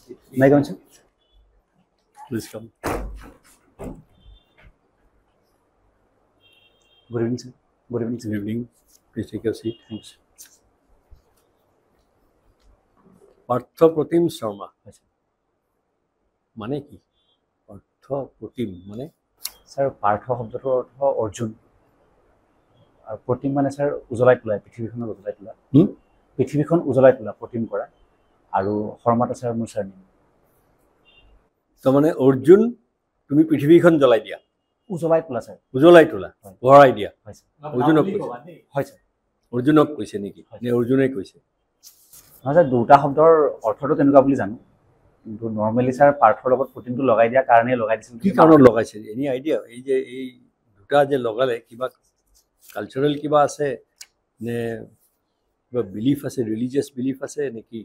May I come in, sir? Please come. Good evening, sir. Good evening, sir. Good evening. Please take your seat. Thanks. Partha Pratim Sharma. Yes, sir. মানে কি? Partha Pratim মানে? Sir, Partha শব্দটোৰ অৰ্থ অৰ্জুন। আৰু প্ৰতিম মানে sir উজলাই তোলা, পৃথিৱীখন উজলাই তোলা। পৃথিৱীখন উজলাই তোলা, প্ৰতিম কৰা। আৰু শৰ্মাটা স্যাৰ মোৰ স্যাৰ নেম। তো মানে অৰ্জুন তুমি পৃথিৱীখন জ্বলাই দিয়া। উজলাই তোলা স্যাৰ। উজলাই তোলা। ভৰাই দিয়া। হয় স্যাৰ। অৰ্জুনক কৈছে। হয় স্যাৰ। অৰ্জুনক কৈছে নেকি? নে অৰ্জুনে কৈছে? নহয় স্যাৰ, দুটা শব্দৰ অৰ্থটো তেনেকুৱা বুলি জানো। কিন্তু নৰ্মেলি স্যাৰ পাৰ্থৰ লগত প্ৰতিমটো লগাই দিয়া কাৰণে লগাই দিছিল। কি কাৰণত লগাইছে? Any idea? এই যে এই দুটা যে লগালে কিবা কালচাৰেল কিবা আছে নে কিবা বিলিফ আছে, ৰিলিজিয়াছ বিলিফ আছে নেকি?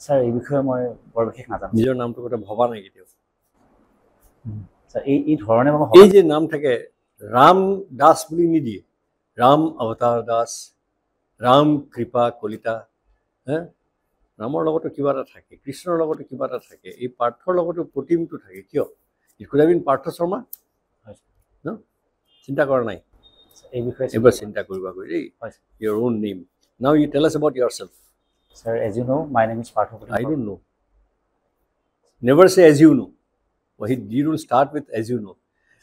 স্যাৰ এই বিষয়ে মই বৰ বিশেষ নাজানো। নিজৰ নামটো কথা ভবা নাই কেতিয়াও? স্যাৰ এই ধৰণে মই এই যে নাম থাকে ৰাম দাস বুলি নিদিয়ে, ৰাম অৱতাৰ দাস, ৰাম কৃপা কলিতা, ৰামৰ লগতো কিবা এটা থাকে, কৃষ্ণৰ লগতো কিবা এটা থাকে, এই পাৰ্থৰ লগতো প্ৰতিমটো থাকে। কিয়? It could have been Partha Sharma. ন চিন্তা কৰা নাই? এই বিষয়ে এবাৰ চিন্তা কৰিবা গৈ দেই। Your own name. Now you tell us about yourself. Sir, as you know, my name is Partha Pratim. I don't know. Never say as you know. You don't start with as you know.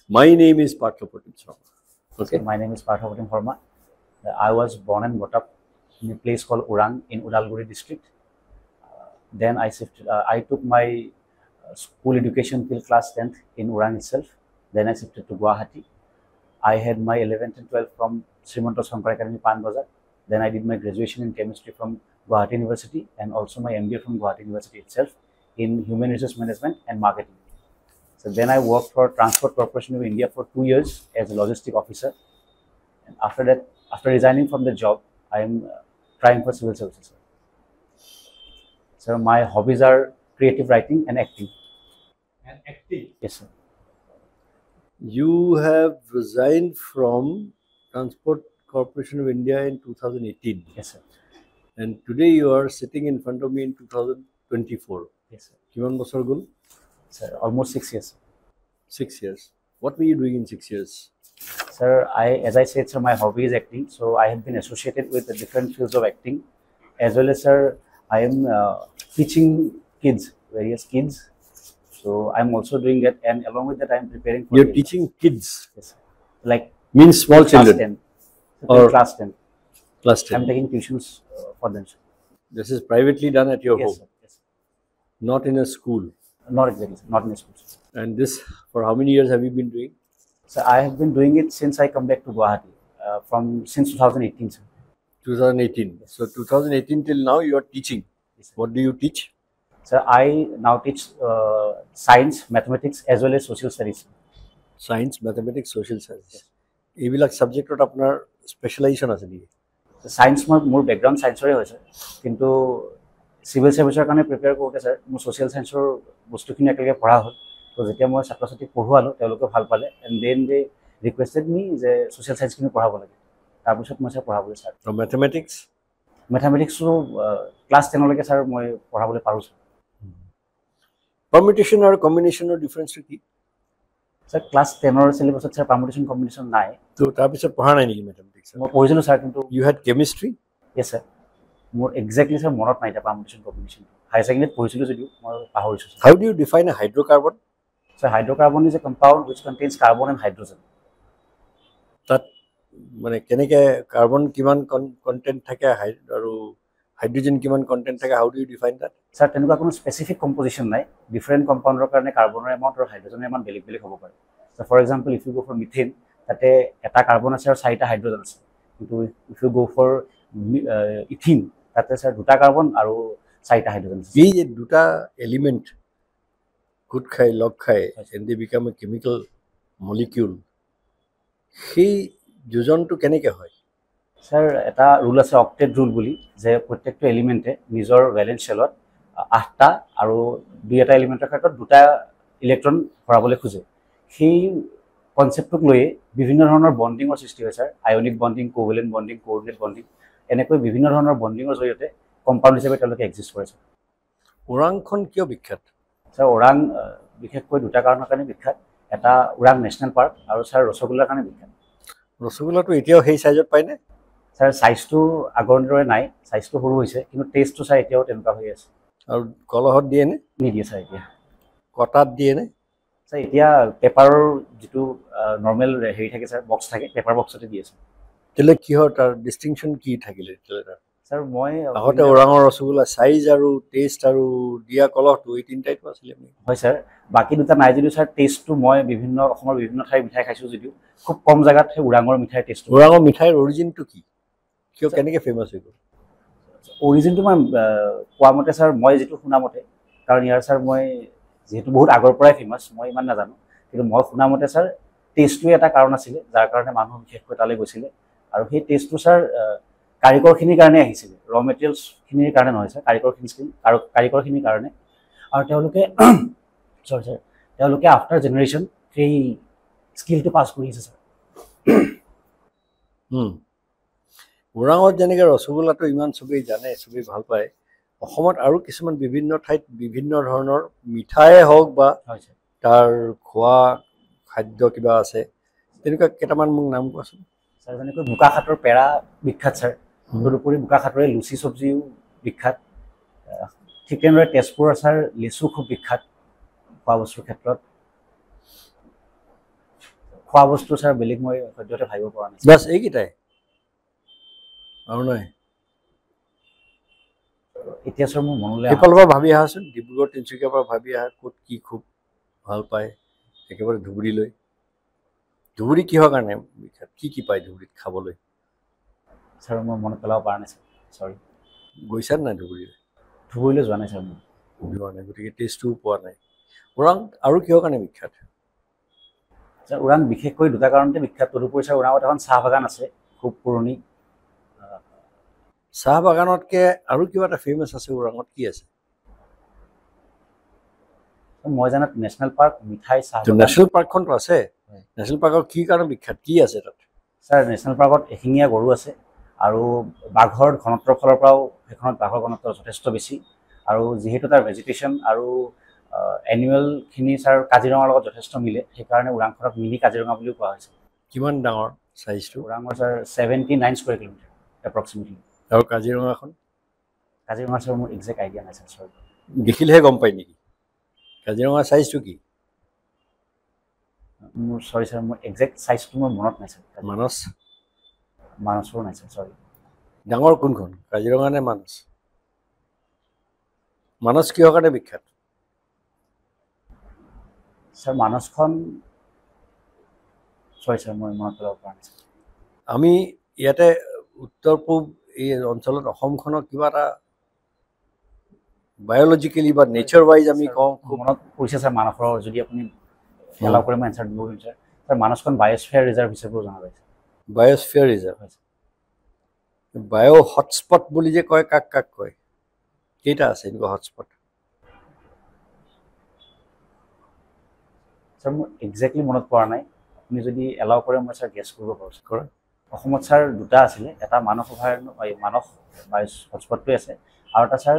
My name is Partha Pratim Sharma. Okay. My name is Partha Pratim Sharma. I was born and brought up in a place called Orang in Udalguri district. Then I took my school education till class 10th in Orang itself. Then I shifted to Guwahati. I had my 11th and 12th from Srimanto Shankar Academy, Panbazar. Then I did my graduation in chemistry from Guwahati University and also my MBA from Guwahati University itself in Human Resource Management and Marketing. So then I worked for Transport Corporation of India for 2 years as a logistic officer. And after that, after resigning from the job, I am trying for civil services. So my hobbies are creative writing and acting. And acting? Yes, sir. You have resigned from Transport Corporation of India in 2018. Yes, sir. And today you are sitting in front of me in 2024. Yes, sir. Kiman bosor gol? Sir, almost 6 years. 6 years. What were you doing in 6 years? Sir, as I said, sir, my hobby is acting. So I have been associated with the different fields of acting. As well as, sir, I am teaching kids, various kids. So I'm also doing that, and along with that, I'm preparing for. You're teaching kids. Yes, sir. Like means small children. Class 10. Or class 10. Class 10. I'm taking tuitions for them. Sir. This is privately done at your yes, home. Sir. Yes. Not in a school. Not exactly. Sir. Not in a school. Sir. And this, for how many years have you been doing? So I have been doing it since I come back to Guwahati. Since 2018, sir. 2018. Yes. So 2018 till now, you are teaching. Yes, what do you teach? Sir, I now teach science, mathematics as well as social studies. Science, mathematics, social studies. এইবিলাক সাবজেক্টত আপোনাৰ specialisation আছে নেকি? Science মোৰ ব্যাকগ্ৰাউণ্ড সায়েন্সৰে হয় sir, কিন্তু civil সাৰ্ভিচৰ কাৰণে prepare কৰোঁতে sir মোৰ ছ'চিয়েল সায়েন্সৰ বস্তুখিনি একেলগে পঢ়া হ'ল। তো যেতিয়া মই ছাত্ৰ ছাত্ৰীক পঢ়ুৱালোঁ তেওঁলোকে ভাল পালে, এণ্ড দেন দে ৰিকুৱেষ্টেড মি যে ছ'চিয়েল সায়েন্সখিনি পঢ়াব লাগে। তাৰপিছত মই স্যাৰ পঢ়াবলৈ ষ্টাৰ্ট কৰিলোঁ। মেথমেটিক্সো ক্লাছ 10লৈকে স্যাৰ মই পঢ়াবলৈ পাৰোঁ স্যাৰ। পাৰ্মিটেশ্যন আৰু কম্বিনেশ্যনৰ ডিফাৰেন্সটো কি? স্যাৰ ক্লাছ 10ৰ চিলেবাছত স্যাৰ পাৰ্মিটেশ্যন কম্বিনেশ্যন নাই। তো তাৰপিছত পঢ়া নাই নেকি মেথমেটিক্স? মই পঢ়িছিলোঁ স্যাৰ, কিন্তু ইউ হেড কেমিষ্ট্ৰি? য়েছ স্যাৰ। মোৰ এক্সেক্টলি স্যাৰ মনত নাই এতিয়া পাৰ্মিটেশ্যন কম্বিনেশ্যন। হায়াৰ ছেকেণ্ডেৰীত পঢ়িছিলোঁ যদিও মই পাহৰিছোঁ। How do you define a hydrocarbon? Sir hydrocarbon is a compound which contains carbon and hydrogen. তাত মানে কেনেকৈ কাৰ্বন কিমান কণ্টেণ্ট থাকে আৰু হাইড্ৰজেন কিমান কণ্টেণ্ট থাকে? How do you define that? Sir তেনেকুৱা কোনো স্পেচিফিক কম্পজিশ্যন নাই। ডিফাৰেণ্ট কম্পাউণ্ডৰ কাৰণে কাৰ্বনৰ এমাউণ্ট আৰু হাইড্ৰজেনৰ এমাউণ্ট বেলেগ বেলেগ হ'ব পাৰে। চ' ফৰ এক্সাম্পল, ইফ ইউ গ' ফৰ মিথেন, তাতে এটা কাৰ্বন আছে আৰু 4টা হাইড্ৰজেন আছে। কিন্তু ইফ ইউ গ' ফৰ ইথিন, তাতে স্যাৰ 2টা কাৰ্বন আৰু 4টা হাইড্ৰজেন আছে। এই যে দুটা এলিমেণ্ট গোট খাই লগ খাই and they become a chemical molecule, সেই যোজনটো কেনেকৈ হয়? স্যাৰ এটা ৰুল আছে অক্টেট ৰুল বুলি, যে প্ৰত্যেকটো এলিমেণ্টে নিজৰ ভেলেন্স শ্বেলত 8টা আৰু 2এটা এলিমেণ্টৰ ক্ষেত্ৰত 2টা ইলেক্ট্ৰন ভৰাবলৈ খোজে। সেই কনচেপ্টটোক লৈয়ে বিভিন্ন ধৰণৰ বণ্ডিঙৰ সৃষ্টি হয় sir. Ionic bonding, covalent bonding, coordinate bonding, এনেকৈ বিভিন্ন ধৰণৰ বণ্ডিঙৰ জৰিয়তে কম্পাউণ্ড হিচাপে তেওঁলোকে এক্সিষ্ট কৰে স্যাৰ। ওৰাংখন কিয় বিখ্যাত? ছাৰ ওৰাং বিশেষকৈ দুটা কাৰণৰ কাৰণে বিখ্যাত। এটা ওৰাং নেশ্যনেল পাৰ্ক আৰু ছাৰ ৰসগোল্লাৰ কাৰণে বিখ্যাত। ৰসগোল্লাটো এতিয়াও সেই চাইজত পায়নে? ছাৰ চাইজটো আগৰ দৰে নাই, চাইজটো সৰু হৈছে, কিন্তু টেষ্টটো ছাৰ এতিয়াও তেনেকুৱা হৈ আছে। আৰু কলহত দিয়েনে? নিদিয়ে ছাৰ এতিয়া। কটাত দিয়েনে? ছাৰ এতিয়া পেপাৰৰ যিটো নৰ্মেল হেৰি থাকে ছাৰ, বক্স থাকে, পেপাৰ বক্সতে দি আছে। তেতিয়াহ'লে কিহৰ তাৰ ডিষ্টিংশ্যন কি থাকিলে তেতিয়াহ'লে তাৰ? ছাৰ মই আগতে ওৰাঙৰ ৰসগোল্লা চাইজ আৰু টেষ্ট আৰু দিয়া কলহটো এই তিনিটাইটো আছিলে। হয় ছাৰ, বাকী দুটা নাই যদিও ছাৰ টেষ্টটো মই অসমৰ বিভিন্ন ঠাইৰ মিঠাই খাইছোঁ যদিও খুব কম জেগাত সেই ওৰাঙৰ মিঠাইৰ টেষ্টটো। ওৰাঙৰ মিঠাইৰ অৰিজিনটো কি? কিয় কেনেকৈ ফেমাছ হৈ গ'ল? অৰিজিনটো মই কোৱা মতে ছাৰ, মই যিটো শুনা মতে, কাৰণ ইয়াৰ ছাৰ মই যিহেতু বহুত আগৰ পৰাই ফেমাছ, মই ইমান নাজানো, কিন্তু মই শুনা মতে ছাৰ টেষ্টটোৱে এটা কাৰণ আছিলে যাৰ কাৰণে মানুহ বিশেষকৈ তালৈ গৈছিলে। আৰু সেই টেষ্টটো ছাৰ কাৰিকৰখিনিৰ কাৰণে আহিছিলে, ৰ মেটেৰিয়েলছখিনিৰ কাৰণে নহয় ছাৰ, কাৰিকৰখিনিৰ কাৰণে। আৰু তেওঁলোকে তেওঁলোকে আফটাৰ জেনেৰেশ্যন সেই স্কিলটো পাছ কৰি আছে ছাৰ। ওৰাঙত যেনেকৈ ৰসগোল্লাটো ইমান চবেই জানে, চবেই ভাল পায়, অসমত আৰু কিছুমান বিভিন্ন ঠাইত বিভিন্ন ধৰণৰ মিঠাই হওক বা তাৰ খোৱা খাদ্য কিবা আছে, তেনেকুৱা কেইটামান মোক নাম কোৱাচোন। ছাৰ যেনেকৈ বোকাখাটৰ পেৰা বিখ্যাত ছাৰ, তদুপৰি বোকাখাটৰে লুচি চব্জিও বিখ্যাত। ঠিক তেনেদৰে তেজপুৰৰ ছাৰ লেচু খুব বিখ্যাত খোৱা বস্তুৰ ক্ষেত্ৰত। খোৱা বস্তু ছাৰ বেলেগ মই সদ্যহতে ভাবিব পৰা নাই। বাছ এইকেইটাই আৰু নাই? এতিয়া ছাৰ মোৰ মনলৈ সেইফালৰ পৰা ভাবি আহাচোন, ডিব্ৰুগড় তিনিচুকীয়াৰ পৰা ভাবি আহা, ক'ত কি খুব ভাল পায়। একেবাৰে ধুবুৰীলৈ। ধুবুৰী কিহৰ কাৰণে বিখ্যাত? কি কি পায় ধুবুৰীত খাবলৈ? ছাৰ মই মনত পেলাব পৰা নাই ছাৰ, চৰি। গৈছা নাই ধুবুৰীলৈ? ধুবুৰীলৈ যোৱা নাই ছাৰ মই। যোৱা নাই, গতিকে টেষ্টটোও পোৱা নাই। ওৰাং আৰু কিহৰ কাৰণে বিখ্যাত? ছাৰ ওৰাং বিশেষকৈ দুটা কাৰণতে বিখ্যাত। তদুপৰি ছাৰ ওৰাঙত এখন চাহ বাগান আছে খুব পুৰণি। চাহ বাগানতকৈ আৰু কিবা এটা ফেমাছ আছে ওৰাঙত, কি আছে? মই জানাত নেশ্যনেল পাৰ্ক, মিঠাই, চাহ। নেশ্যনেল পাৰ্কখনতো আছে। নেশ্যনেল পাৰ্কৰ কি কাৰণে বিখ্যাত, কি আছে তাত? ছাৰ নেশ্যনেল পাৰ্কত এশিঙীয়া গৰু আছে আৰু বাঘৰ ঘনত্বৰ ফালৰ পৰাও সেইখনত বাঘৰ ঘনত্ব যথেষ্ট বেছি। আৰু যিহেতু তাৰ ভেজিটেশ্যন আৰু এনিমেলখিনি ছাৰ কাজিৰঙাৰ লগত যথেষ্ট মিলে, সেইকাৰণে ওৰাংখনক মিনি কাজিৰঙা বুলিও কোৱা হৈছে। কিমান ডাঙৰ চাইজটো? ওৰাঙৰ ছাৰ 79 স্কুৱেৰ কিলোমিটাৰ এপ্ৰক্সিমেটলি। আৰু কাজিৰঙাখন? কাজিৰঙা ছাৰ মোৰ একজেক্ট আইডিয়া নাই ছাৰ, চৰি। দেখিলেহে গম পায় নেকি কাজিৰঙাৰ চাইজটো কি? মোৰ চৰি ছাৰ, মোৰ একজেক্ট চাইজটো মোৰ মনত নাই ছাৰ। মানসৰো নাই ছাৰ, চৰি। ডাঙৰ কোনখন, কাজিৰঙা নে মানস? মানস কিহৰ কাৰণে বিখ্যাত? ছাৰ মানসখন, চৰি ছাৰ মই মনত পেলাব পৰা নাই। আমি ইয়াতে উত্তৰ পূব এই অঞ্চলত অসমখনক কিবা এটা বায়'লজিকেলি বা নেচাৰ ৱাইজ আমি কওঁ, মনত পৰিছে ছাৰ মানসৰ, যদি আপুনি এলাউ কৰে মই এনচাৰ দিব পাৰিম ছাৰ। ছাৰ মানসখন বায়'স্ফিয়াৰ ৰিজাৰ্ভ হিচাপেও জনা যায়। বায়'স্ফিয়াৰ ৰিজাৰ্ভ হৈছে। বায়' হটস্পট বুলি যে কয়, কাক কাক কয়? কেইটা আছে এনেকুৱা হটস্পট? ছাৰ মোৰ একজেক্টলি মনত পৰা নাই, আপুনি যদি এলাউ কৰে মই ছাৰ গেছ কৰিব পাৰোঁ। কৰা। অসমত ছাৰ দুটা আছিলে, এটা মানস অভয়াৰণ্য, মানস বায়ু হটস্পটটোৱে আছে, আৰু এটা ছাৰ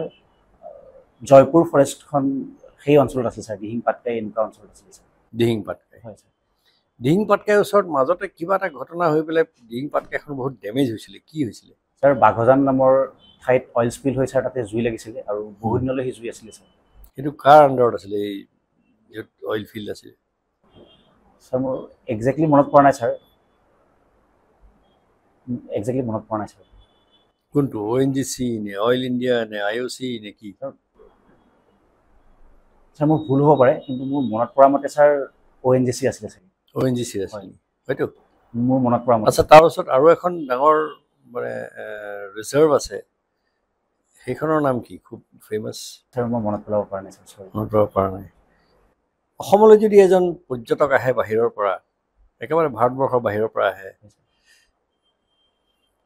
জয়পুৰ ফৰেষ্টখন সেই অঞ্চলত আছে ছাৰ, দিহিং পাটকাই এনেকুৱা অঞ্চলত আছিলে ছাৰ। দিহিং পাটকাই? হয় ছাৰ। দিহিং পাটকাইৰ ওচৰত মাজতে কিবা এটা ঘটনা হৈ পেলাই দিহিং পাটকাইখন বহুত ডেমেজ হৈছিলে, কি হৈছিলে? ছাৰ বাঘজান নামৰ ঠাইত অইল স্পিল হৈ ছাৰ তাতে জুই লাগিছিলে আৰু বহুত দিনলৈ সেই জুই আছিলে ছাৰ। সেইটো কাৰ আণ্ডাৰত আছিলে, এই য'ত অইল ফিল্ড আছিলে? ছাৰ মোৰ একজেক্টলি মনত পৰা নাই ছাৰ, একজেক্টলি মনত পৰা নাই ছাৰ। কোনটো, ONGC নে অইল ইণ্ডিয়া নে IOC নে কি? ছাৰ মোৰ ভুল হ'ব পাৰে, কিন্তু মোৰ মনত পৰা মতে ছাৰ ONGC আছিলে ছাৰ। ONGC আছিলে হয়তো, মোৰ মনত পৰা মতে। আচ্ছা, তাৰ ওচৰত আৰু এখন ডাঙৰ মানে ৰিজাৰ্ভ আছে, সেইখনৰ নাম কি, খুব ফেমাছ? ছাৰ মই মনত পেলাব পৰা নাই ছাৰ, চৰি। মনত পেলাব পৰা নাই। অসমলৈ যদি এজন পৰ্যটক আহে বাহিৰৰ পৰা, একেবাৰে ভাৰতবৰ্ষৰ বাহিৰৰ পৰা আহে,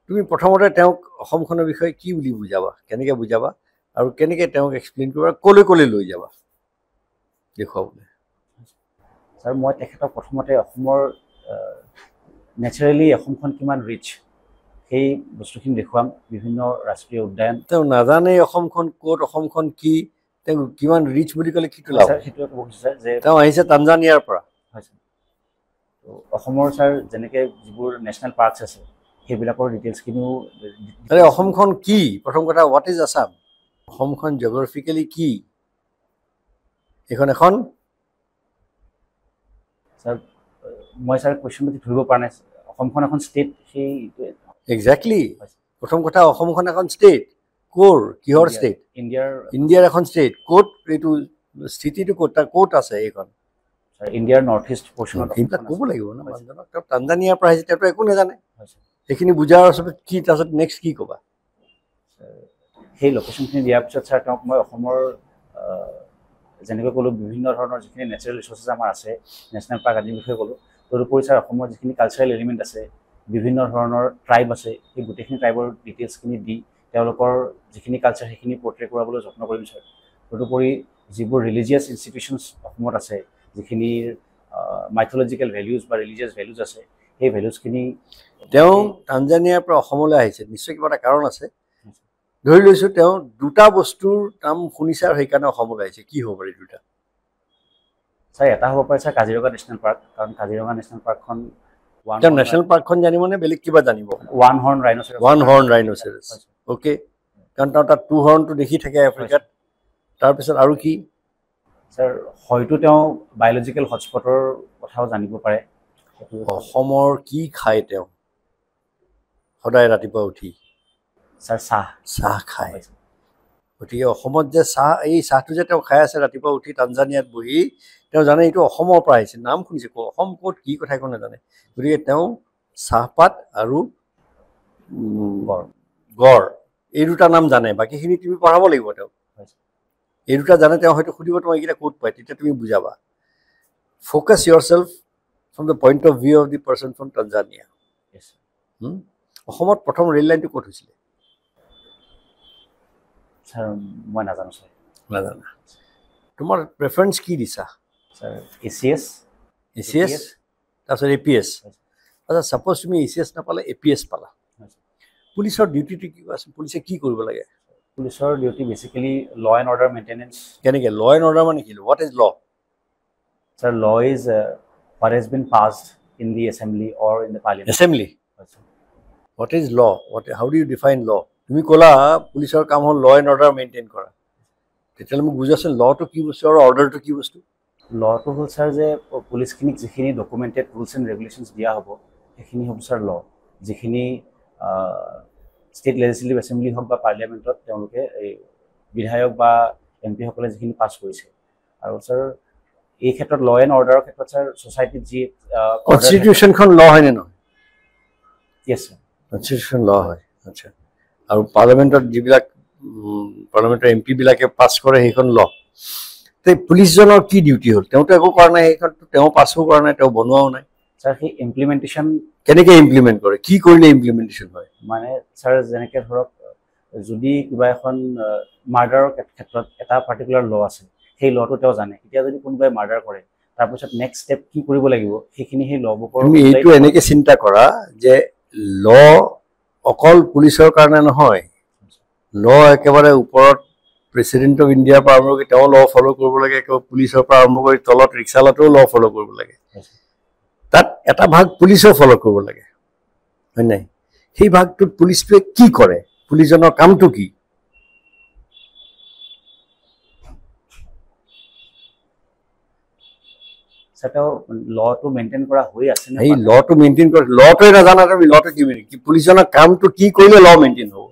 তুমি প্ৰথমতে তেওঁক অসমখনৰ বিষয়ে কি বুলি বুজাবা, কেনেকৈ বুজাবা, আৰু কেনেকৈ তেওঁক এক্সপ্লেইন কৰিবা, ক'লৈ ক'লৈ লৈ যাবা দেখুৱাবলৈ? ছাৰ মই তেখেতক প্ৰথমতে অসমৰ নেচাৰেলি অসমখন কিমান ৰিচ সেই বস্তুখিনি দেখুৱাম, বিভিন্ন ৰাষ্ট্ৰীয় উদ্যান। তেওঁ নাজানেই অসমখন ক'ত, অসমখন কি, তেওঁ কিমান ৰিচ বুলি ক'লে কিটো লাভ স্যাৰ সেইটো ক'ব খুজিছে যে তেওঁ আহিছে তানজানিয়াৰ পৰা হয় স্যাৰ তো অসমৰ স্যাৰ যেনেকৈ যিবোৰ নেশ্যনেল পাৰ্কছ আছে সেইবিলাকৰ ডিটেইলছখিনিও আৰে অসমখন কি প্ৰথম কথা হোৱাট ইজ আছাম অসমখন জিঅ'গ্ৰাফিকেলি কি এখন এখন স্যাৰ মই স্যাৰ কুৱেশ্যনটো ধৰিব পৰা নাই অসমখন এখন ষ্টেট সেই এক্সেক্টলি প্ৰথম কথা অসমখন এখন ষ্টেট ক'ৰ কিহৰ ষ্টেট ইণ্ডিয়াৰ এখন ষ্টেট ক'ত এইটো স্থিতিটো ক'ত তাৰ ক'ত আছে এইখন ইণ্ডিয়াৰ নৰ্থ ইষ্ট পৰ্চনত সেইবিলাক ক'ব লাগিব ন মানুহজনক তেওঁ তানজানিয়াৰ পৰা আহিছে তেওঁতো একো নাজানে সেইখিনি বুজাৰ পিছত কি তাৰপিছত নেক্সট কি ক'বা সেই লোকেশ্যনখিনি দিয়াৰ পিছত ছাৰ তেওঁক মই অসমৰ যেনেকৈ ক'লোঁ বিভিন্ন ধৰণৰ যিখিনি নেচাৰেল ৰিচোৰ্চেছ আমাৰ আছে নেশ্যনেল পাৰ্ক আদিৰ বিষয়ে ক'লোঁ তদুপৰি ছাৰ অসমৰ যিখিনি কালচাৰেল এলিমেণ্ট আছে বিভিন্ন ধৰণৰ ট্ৰাইব আছে সেই গোটেইখিনি ট্ৰাইবৰ ডিটেইলছখিনি দি তেওঁলোকৰ যিখিনি কালচাৰ সেইখিনি পৰ্ট্ৰে কৰাবলৈ যত্ন কৰিম ছাৰ তদুপৰি যিবোৰ ৰিলিজিয়াছ ইনষ্টিটিউশ্যনছ অসমত আছে যিখিনি মাইথলজিকেল ভেলিউজ বা ৰিলিজিয়াছ ভেলিউজ আছে সেই ভেলিউজখিনি তেওঁ তানজানিয়াৰ পৰা অসমলৈ আহিছে নিশ্চয় কিবা এটা কাৰণ আছে ধৰি লৈছোঁ তেওঁ দুটা বস্তুৰ নাম শুনিছে আৰু সেইকাৰণে অসমলৈ আহিছে কি হ'ব পাৰে দুটা ছাৰ এটা হ'ব পাৰে ছাৰ কাজিৰঙা নেশ্যনেল পাৰ্ক কাৰণ কাজিৰঙা নেশ্যনেল পাৰ্কখন তেওঁ নেশ্যনেল পাৰ্কখন জানিব নে বেলেগ কিবা জানিব ওৱান হৰ্ণ ৰাইন'চেৰাছ অ'কে কাৰণ তেওঁ তাত টু হৰ্ণটো দেখি থাকে আফ্ৰিকাত তাৰপিছত আৰু কি ছাৰ হয়তো তেওঁ বায়'লজিকেল হটস্পটৰ কথাও জানিব পাৰে অসমৰ কি খায় তেওঁ সদায় ৰাতিপুৱা উঠি ছাৰ চাহ খায় গতিকে অসমত যে চাহ এই চাহটো যে তেওঁ খাই আছে ৰাতিপুৱা উঠি তানজানিয়াত বহি তেওঁ জানে এইটো অসমৰ পৰা আহিছে নাম শুনিছে অসম ক'ত কি কথা একো নাজানে গতিকে তেওঁ চাহপাত আৰু গড় এই দুটা নাম জানে বাকীখিনি তুমি পঢ়াব লাগিব তেওঁক এই দুটা জানে তেওঁ হয়তো সুধিব তোমাক এইকেইটা ক'ত পায় তেতিয়া তুমি বুজাবা focus yourself from the point of view of the person from Tanzania অসমত প্ৰথম ৰেল লাইনটো ক'ত হৈছিলে ছাৰ মই নাজানো ছাৰ নাজানা তোমাৰ প্ৰেফাৰেঞ্চ কি দিছা ছাৰ ACS তাৰপিছত APS আচ্ছা ছাপ'জ তুমি ACS নাপালে APS পালা পুলিচৰ ডিউটিটো কি আছে পুলিচে কি কৰিব লাগে পুলিচৰ ডিউটি বেচিকেলি ল এণ্ড অৰ্ডাৰ মেইনটেনেঞ্চ কেনেকৈ ল এণ্ড অৰ্ডাৰ মানে কি what is law sir law is what has been passed in the assembly or in the parliament assembly what is law how do you define law তুমি ক'লা পুলিচৰ কাম হ'ল ল এণ্ড অৰ্ডাৰ মেইনটেইন কৰা তেতিয়াহ'লে মোক বুজাচোন লটো কি বস্তু আৰু অৰ্ডাৰটো কি বস্তু লটো হ'ল ছাৰ যে পুলিচখিনিক যিখিনি ডকুমেণ্টেড ৰুলছ এণ্ড ৰেগুলেশ্যনছ দিয়া হ'ব সেইখিনি হ'ব ছাৰ ল যিখিনি ষ্টেট লেজিছলেটিভ এছেম্বলি হওক বা পাৰ্লিয়ামেণ্টত তেওঁলোকে এই বিধায়ক বা MP সকলে যিখিনি পাছ কৰিছে আৰু ছাৰ এই ক্ষেত্ৰত ল এণ্ড অৰ্ডাৰৰ ক্ষেত্ৰত ছাৰ ছ'চাইটিত যি কনষ্টিটিউশ্যনখন ল হয়নে নহয় য়েছ ছাৰ কনষ্টিটিউশ্যন ল হয় আচ্ছা আৰু পাৰ্লিয়ামেণ্টত যিবিলাক পাৰ্লিয়ামেণ্টৰ MP বিলাকে পাছ কৰে সেইখন ল তে পুলিচজনৰ কি ডিউটি হ'ল তেওঁতো একো কৰা নাই সেইখনতো তেওঁ পাছো কৰা নাই তেওঁ বনোৱাও নাই ছাৰ সেই ইমপ্লিমেণ্টেশ্যন কেনেকৈ ইমপ্লিমেণ্ট কৰে কি কৰিলে ইমপ্লিমেণ্টেশ্যন হয় মানে ছাৰ যেনেকৈ ধৰক যদি কিবা এখন মাৰ্ডাৰৰ ক্ষেত্ৰত এটা পাৰ্টিকুলাৰ ল আছে সেই লটো তেওঁ জানে এতিয়া যদি কোনোবাই মাৰ্ডাৰ কৰে তাৰপিছত নেক্সট ষ্টেপ কি কৰিব লাগিব সেইখিনি সেই ল বুকৰ তুমি এইটো এনেকৈ চিন্তা কৰা যে ল অকল পুলিচৰ কাৰণে নহয় ল একেবাৰে ওপৰত প্ৰেচিডেণ্ট অফ ইণ্ডিয়াৰ পৰা আৰম্ভ কৰি তেওঁ ল ফ'ল' কৰিব লাগে একেবাৰে পুলিচৰ পৰা আৰম্ভ কৰি তলত ৰিক্সাৱালাটোও ল ফ'ল' কৰিব লাগে তাত এটা ভাগ পুলিচেও ফ'ল' কৰিব লাগে হয় নাই সেই ভাগটোত পুলিচটোৱে কি কৰে পুলিচজনৰ কামটো কি লটো মেইনটেইন কৰা হৈ আছে এই লটো মেইনটেইন কৰে লটোৱে নাজানা তুমি লটো কি পুলিচজনৰ কামটো কি কৰিলে ল মেইনটেইন হ'ব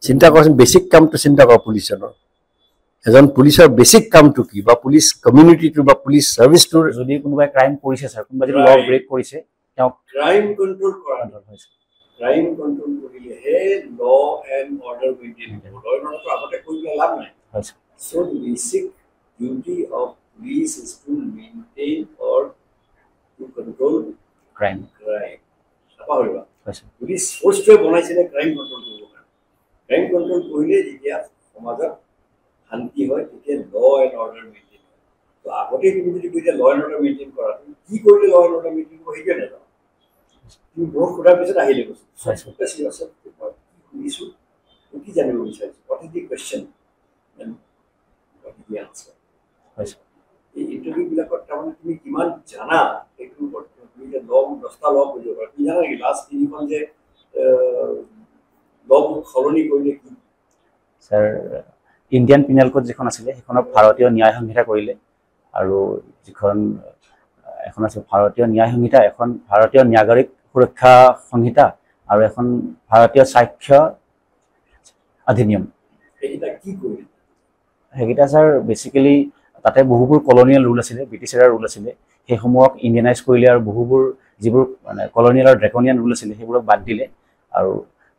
চিন্তা কৰাচোন বেছিক কামটো চিন্তা কৰা পুলিচজনৰ এজন পুলিচৰ বেছিক কামটো কি বা পুলিচ কমিউনিটিটো বা পুলিচ ছাৰ্ভিচটোৰ যদি কোনোবাই ক্ৰাইম কৰিছে ছাৰ কোনোবাই যদি ল ব্ৰেক কৰিছে তেওঁ ক্ৰাইম কণ্ট্ৰল কৰা ক্ৰাইম কণ্ট্ৰল কৰিলেহে ল এণ্ড অৰ্ডাৰ মেইনটেইন হ'ব ল এণ্ড অৰ্ডাৰটো আগতে কৰিলে লাভ নাই so' basic duty of police is to maintain or to control crime. Sapahoriba. Police force to bonaisile crime control koribo kare. Crime control korile jetia samajat shanti hoy tetia law and order maintain hoy. To agote tumi jodi koite law and order maintain kora ki korile law and order maintain ko hege na jao. Tumi bor koda pisot ahile bosu. Focus yourself to what police ki janibo bicharisu. What is the question? Answer হয় sir এই ইণ্টাৰভিউবিলাকত তাৰমানে তুমি কিমান জানা সেইটোৰ ওপৰত তুমি যে লগ 10টা লগ হৈ যাব তুমি জানা নেকি লাষ্ট তিনিখন যে লগ সলনি কৰিলে কি স্যাৰ ইন্ডিয়ান পিনেল কোড যেখন আছিলে সেইখনক ভাৰতীয় ন্যায় সংহিতা কৰিলে আৰু যিখন এখন আছে ভাৰতীয় ন্যায় সংহিতা এখন ভাৰতীয় নাগৰিক সুৰক্ষা সংহিতা আৰু এখন ভাৰতীয় সাক্ষ্য অধিনিয়ম এইকেইটা কি কৰিলে সেইকেইটা স্যাৰ বেসিক্যালি তাতে বহুবোৰ কলনিয়েল ৰুল আছিলে ব্ৰিটিছ এৰাৰ ৰুল আছিলে সেইসমূহক ইণ্ডিয়ানাইজ কৰিলে আৰু বহুবোৰ যিবোৰ মানে কলনিয়েল আৰু ড্ৰেকনিয়ান ৰুল আছিলে সেইবোৰক বাদ দিলে আৰু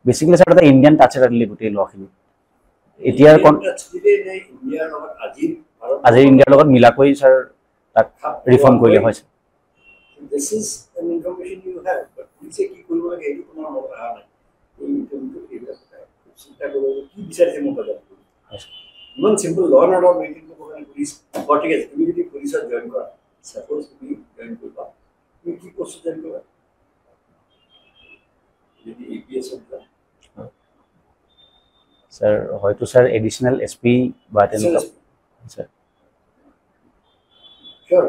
বেসিক্যালি স্যাৰ তাতে ইণ্ডিয়ান টাচ এটা দিলে গোটেই লখিনি এতিয়াৰ ইণ্ডিয়াৰ লগত আজিৰ ইণ্ডিয়াৰ লগত মিলাকৈ স্যাৰ তাক ৰিফৰ্ম কৰিলে হয় sir This is an information you have, but police কি কৰিব লাগে এইটো তোমাৰ মনত অহা নাই এই ইণ্টাৰভিউটো এইবিলাক চিন্তা কৰিব কি বিচাৰিছে মোক জানিব ইমান চিম্পল ল এণ্ড অৰ্ডাৰ মেইনটেইন কৰিব কাৰণে পুলিচ ঠিক আছে তুমি যদি পুলিচত জইন কৰা সাপোজ তুমি জইন কৰিবা তুমি কি পষ্ট জইন কৰিবা যদি এপিএছ হয় স্যাৰ হয়তো স্যাৰ এডিশনাল এসপি বা তেনেকুৱা স্যাৰ শিওৰ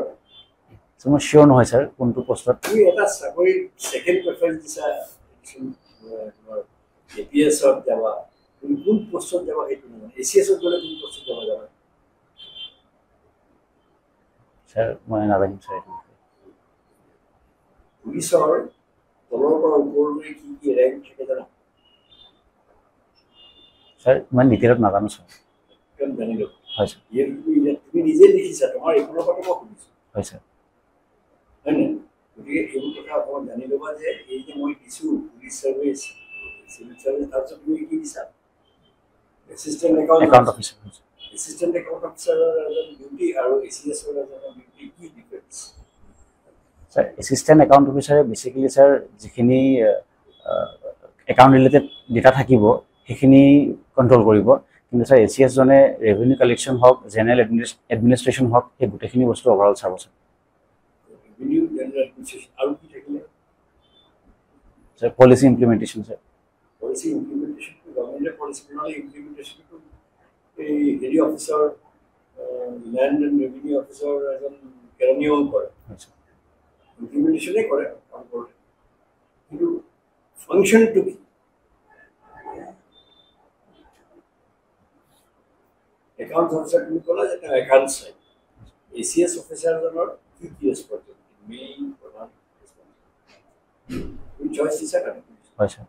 So, মই শিওৰ নহয় স্যাৰ কোনটো পোস্টত তুমি এটা চাকৰি সেকেন্ড প্ৰেফাৰেন্স দিছা তোমাৰ এপিএছত যাবা তুমি কোন পোষ্টত যাবা সেইটো নহয় এচিএছত গ'লে কোন পোষ্টত যাবা স্যার মই নাজানিম স্যার পুলিচৰ তলৰ পৰা ওপৰলৈ কি কি ৰেংক থাকে জানা স্যাৰ ইমান ডিটেইলত নাজানো স্যাৰ কিয় জানিলো হয় স্যাৰ তুমি নিজে লিখিছা তোমাৰ এইখনৰ পৰা মই শুনিছো হয় স্যাৰ হয় নাই গতিকে এইবোৰ কথা অকণমান জানি ল'বা যে এই যে মই দিছোঁ পুলিচ চাৰ্ভিচ চিভিল চাৰ্ভিচ তাৰপিছত তুমি কি দিছা assistant account officer assistant account অফিচাৰৰ এজন ডিউটি আৰু এচিএছৰ এজনৰ ডিউটি কি ডিফাৰেঞ্চ স্যাৰ এসিস্ট্যান্ট একাউন্ট অফিসাৰে বেসিক্যালি স্যাৰ যিখিনি একাউন্ট ৰিলেটেড ডেটা থাকিব সেইখিনি কন্ট্ৰোল কৰিব কিন্তু স্যাৰ এসিএস জনে ৰেভিনিউ কালেকশন হওক জেনাৰেল এডমিনিষ্ট্ৰেশন হওক সেই গোটেইখিনি বস্তু ওভাৰঅল চাব স্যাৰ ৰেভিনিউ জেনাৰেল এডমিনিষ্ট্ৰেশ্যন আৰু কি থাকিলে sir policy implementation sir policy ইমপ্লিমেন্টেশ্যনটো গভৰ্ণমেণ্টে পলিচি বনালে ইমপ্লিমেন্টেশ্যনটো এই হেৰি officer land and revenue officer এজন কেৰাণীয় কৰে ইমপ্লিমেন্টেশ্যনে কৰে কাম কৰে কিন্তু ফাংচনটো কি একাউণ্ট অফিচাৰ তুমি ক'লা যে তেওঁ একাউণ্ট চাই এচিএছ অফিচাৰজনৰ কি কি ৰেছপঞ্চিবিলিটি মেইন প্ৰধান ৰেছপঞ্চিবিলিটি তুমি চইচ দিছা কাৰণে হয় স্যাৰ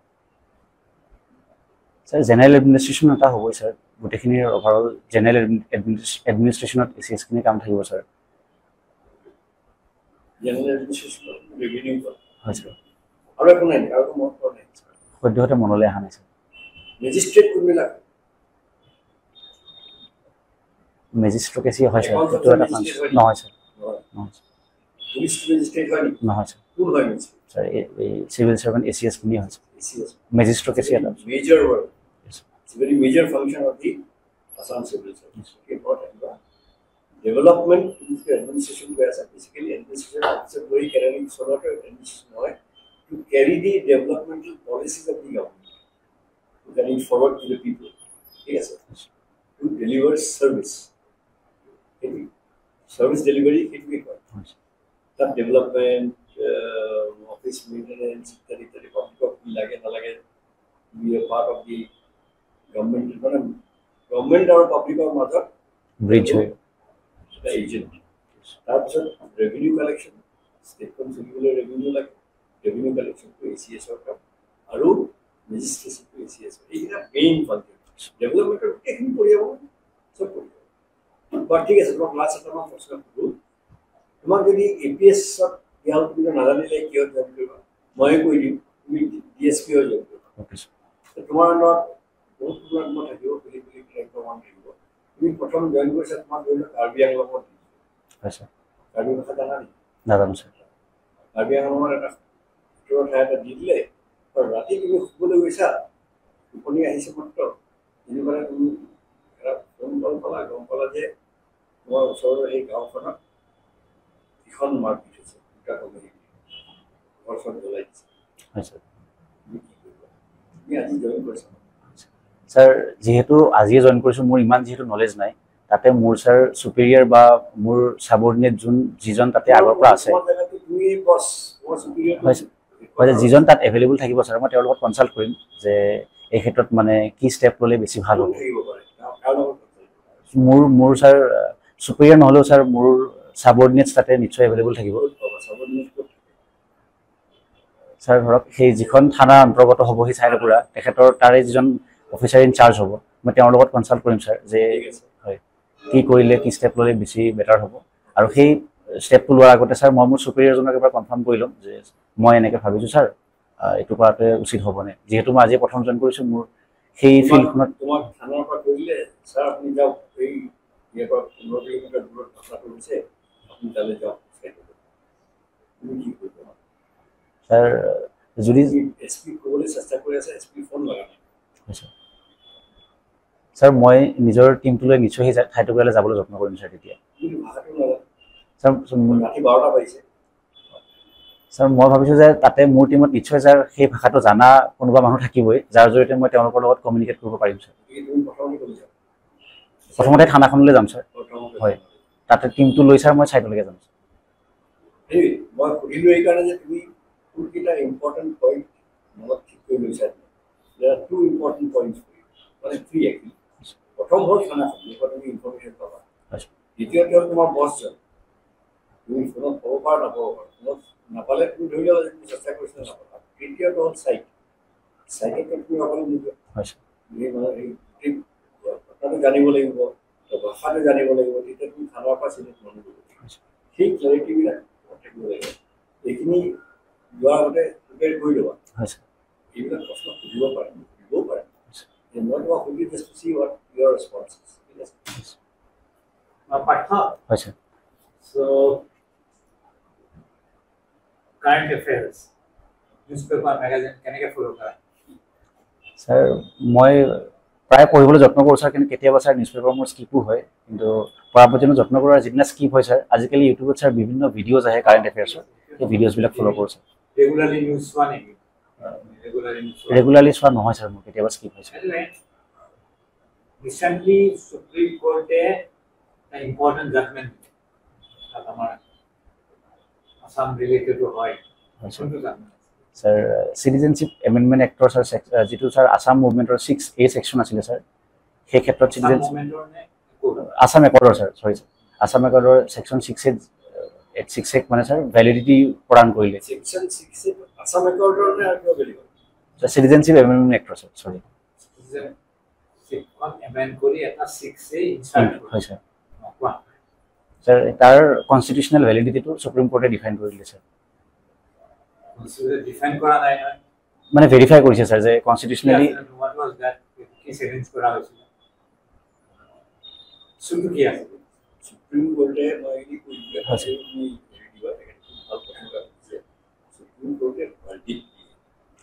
স্যাৰ জেনাৰেল এডমিনিষ্ট্ৰেশন এটা হ'বই স্যাৰ গোটেইখিনিৰ ওভাৰঅল জেনাৰেল এডমিনিষ্ট্ৰেশনত এসিএসখিনি কাম থাকিব স্যাৰ জেনাৰেল এডমিনিষ্ট্ৰেশ্যন ৰেভিনিউ কৰে হয় স্যাৰ আৰু একো নাই আৰু একো মনত পৰা নাই সদ্যহতে মনলৈ অহা নাই স্যাৰ মেজিষ্ট্ৰেট কোনবিলাক মেজিষ্ট্ৰেসি হয় স্যাৰ সেইটো এটা ফাংচন নহয় স্যাৰ নহয় পুলিচ মেজিষ্ট্ৰেট হয় নেকি নহয় স্যাৰ কোন হয় মেজিষ্ট্ৰেট স্যাৰ এই সিভিল সাৰ্ভেন্ট এসিএস খিনি হয় এচিএছ মেজিষ্ট্ৰেসি এটা major work. It's a very major function of the Assam Civil Service. Okay, important. Development is the administration where basically administration officer going carrying sort of administration to carry the developmental policies of the government, to carry it forward to the people. Yes, sir. To deliver service. Service delivery, it will be called. That development, office maintenance, be a part of the government. Government or public or mother bridge হয় the agent. That's a revenue collection. State consular revenue like revenue collection to ACS or Aru legislation to ACS. It's a main function. Development of taking so but ঠিক আছে তোমাক last এটা মই প্ৰশ্ন কৰোঁ তোমাক যদি এপিএছ ইয়াৰ তুমি নাজানিলে কিয় জইন কৰিবা মই কৈ দিম তুমি ডিএছপি হৈ জইন কৰিবা ওকে স্যাৰ তোমাৰ আণ্ডাৰত বহুত তোমাৰ থাকিব বুলি থাকিব তুমি প্ৰথম জইন কৰিছা তোমাৰ ধৰি লওক কাৰ্বি আংলঙত হয় স্যাৰ কাৰ্বি ভাষা জানা নেকি নাজানো স্যাৰ কাৰ্বি আংলঙৰ এটা ভিতৰৰ ঠাই এটা দি দিলে আৰু ৰাতি তুমি শুবলৈ গৈছা টোপনি আহিছে মাত্ৰ যেনিবা তুমি এটা ফোন কল পালা গম পালা যে তোমাৰ ওচৰৰ সেই গাঁওখনত এখন মাৰপিট হৈছে দুটা কমিটি ঘৰ চৰ জ্বলাই দিছে হয় স্যাৰ তুমি আজি জইন কৰিছা স্যাৰ যেহেতু আজিয়ে জইন কৰিছো মোৰ ইমান যেহেতু নলেজ নাই তাতে মোৰ ছাৰ চুপিৰিয়াৰ বা মোৰ ছাবৰ্ডিনেট যিজন তাতে আগৰ পৰা আছে তুমি বস তোমাৰ superior হয় যিজন তাত এভেইলেবল থাকিব ছাৰ মই তেওঁৰ লগত কনচাল্ট কৰিম যে এই ক্ষেত্ৰত মানে কি ষ্টেপ ল'লে বেছি ভাল হ'ব থাকিব পাৰে কাৰ লগত মোৰ ছাৰ চুপিৰিয়াৰ নহ'লেও ছাৰ মোৰ ছাবৰ্ডিনেটছ তাতে নিশ্চয় এভেইলেবল থাকিব ছাৰ ধৰক সেই যিখন থানাৰ অন্তৰ্গত হ'ব সেই চাইলপুৰা তেখেতৰ তাৰে যিজন অফিচাৰ ইন চাৰ্জ হ'ব মই তেওঁৰ লগত কনচাল্ট কৰিম ছাৰ যে হয় কি কৰিলে কি ষ্টেপ ল'লে বেছি বেটাৰ হ'ব আৰু সেই ষ্টেপটো লোৱাৰ আগতে ছাৰ মই মোৰ চুপিৰিয়াৰজনক এবাৰ কনফাৰ্ম কৰি ল'ম যে মই এনেকৈ ভাবিছোঁ ছাৰ এইটো কৰাটোৱে উচিত হ'বনে যিহেতু মই আজি প্ৰথম জইন কৰিছোঁ মোৰ সেই ফিল্ডখনত তোমাক থানাৰ পৰা কৰিলে ছাৰ আপুনি যাওক এই ইয়াৰ পৰা 15 কিলোমিটাৰ দূৰত কথাটো হৈছে আপুনি তালৈ যাওক তুমি কি কৰিবা ছাৰ যদি এছপি ক'বলৈ চেষ্টা কৰি আছে এছপি ফোন লগা নাই ছাৰ মই নিজৰ টীমটোলৈ নিশ্চয় সেই ঠাইটুকুৰালৈ যাবলৈ যত্ন কৰিম ছাৰ তেতিয়া কিন্তু ভাষাটো নাজানে ছাৰ ৰাতি 12টা বাজিছে ছাৰ মই ভাবিছোঁ যে তাতে মোৰ টীমত নিশ্চয় ছাৰ সেই ভাষাটো জানা কোনোবা মানুহ থাকিবই যাৰ জৰিয়তে মই তেওঁলোকৰ লগত কমিউনিকেট কৰিব পাৰিম ছাৰ তুমি প্ৰথমতে ক'লৈ যাবা প্ৰথমতে থানাখনলৈ যাম ছাৰ প্ৰথমতে হয় তাতে টীমটো লৈ ছাৰ মই ছাইটলৈকে যাম এই মই সুধিলোঁ এইকাৰণে যে তুমি কোনকেইটা ইম্পৰ্টেণ্ট পইণ্ট মনত ঠিক কৰি লৈছা দেৰ আৰ টু ইম্পৰ্টেণ্ট পইণ্টছ মানে থ্ৰী একচুৱেলি প্ৰথম হ'ল থানাখন য'ৰ তুমি ইনফৰ্মেশ্যন পাবা দ্বিতীয়তে হ'ল তোমাৰ বছজন তুমি ফোনত পাব পাৰা নাপাব পাৰা ফোনত নাপালে তুমি ধৰি লোৱা তুমি চেষ্টা কৰিছা নাপাবা তৃতীয়টো হ'ল চাইটত তুমি অকলে নোযোৱা তুমি মানে এই কথাটো জানিব লাগিব ভাষাটো জানিব লাগিব তেতিয়া তুমি থানাৰ পৰা চিলেক্ট কৰিব সেই ক্লেৰিটিবিলাক থাকিব লাগিব এইখিনি যোৱাৰ আগতে প্ৰিপেয়াৰ কৰি ল'বা এইবিলাক প্ৰশ্ন সুধিব পাৰে সুধিবও পাৰে মই তোমাক সুধি জাষ্ট টু চি হোৱাট ইয়ৰ ৰেছপন্সেছ ঠিক আছে Partha, হয় sir so current affairs, newspaper, magazine, কেনেকৈ follow কৰা? ছাৰ মই প্ৰায় পঢ়িবলৈ যত্ন কৰোঁ ছাৰ কিন্তু কেতিয়াবা ছাৰ নিউজ পেপাৰ মোৰ স্কিপো হয় কিন্তু পৰাপক্ষে যত্ন কৰাৰ যিদিনা স্কিপ হয় ছাৰ আজিকালি ইউটিউবত ছাৰ বিভিন্ন ভিডিঅ'জ আহে কাৰেণ্ট এফেয়াৰ্ছৰ সেই ভিডিঅ'জবিলাক ফ'ল' কৰোঁ ছাৰ Regularly news চোৱা নেকি? Regularly news চোৱা? ৰেগুলাৰলি চোৱা নহয় ছাৰ মোৰ কেতিয়াবা স্কিপ হয় sir Anyway, recently Supreme Court an important judgment that আমাৰ আসাম related হয় কোনটো judgment? Sir citizenship amendment actor sir যিটো ছাৰ আসাম মুভমেণ্টৰ 6A ছেকশ্যন আছিলে ছাৰ সেই ক্ষেত্ৰত আসাম চিটিজেনশ্বিপ movement-ৰ নে ক'ৰ? আসাম একৰ্ডৰ ছাৰ চৰি ছাৰ আসাম একৰ্ডৰ ছেকশ্যন 6A মানে ছাৰ ভেলিডিটি প্ৰদান কৰিলে ছেকশ্যন 6 আসাম একৰ্ডৰ নে আৰু কিবা বেলেগ চিটিজেনশ্বিপ এমেণ্ডমেণ্ট এক্টৰ ছাৰ চৰি ছিক্সখন এমেণ্ড কৰি এটা 6A ইনচাৰ্ট হয় ছাৰ কোৱা ছাৰ তাৰ কনষ্টিটিউচনেল ভেলিডিটিটো সুপ্ৰিম কোৰ্টে ডিফাইন কৰি দিলে ছাৰ ডিফাইন কৰা নাই নহয় মানে ভেৰিফাই কৰিছে ছাৰ যে কনষ্টিটিউচনেলি what was that কি চেঞ্জ কৰা হৈছিল শুধু কি আছে সুপ্ৰিম কোৰ্টে মই এই কৈ দিলে হয়, আছে তুমি দিবা থাকে ভাল কথা আছে সুপ্ৰিম কোৰ্টে ভাৰ্ডিক্ট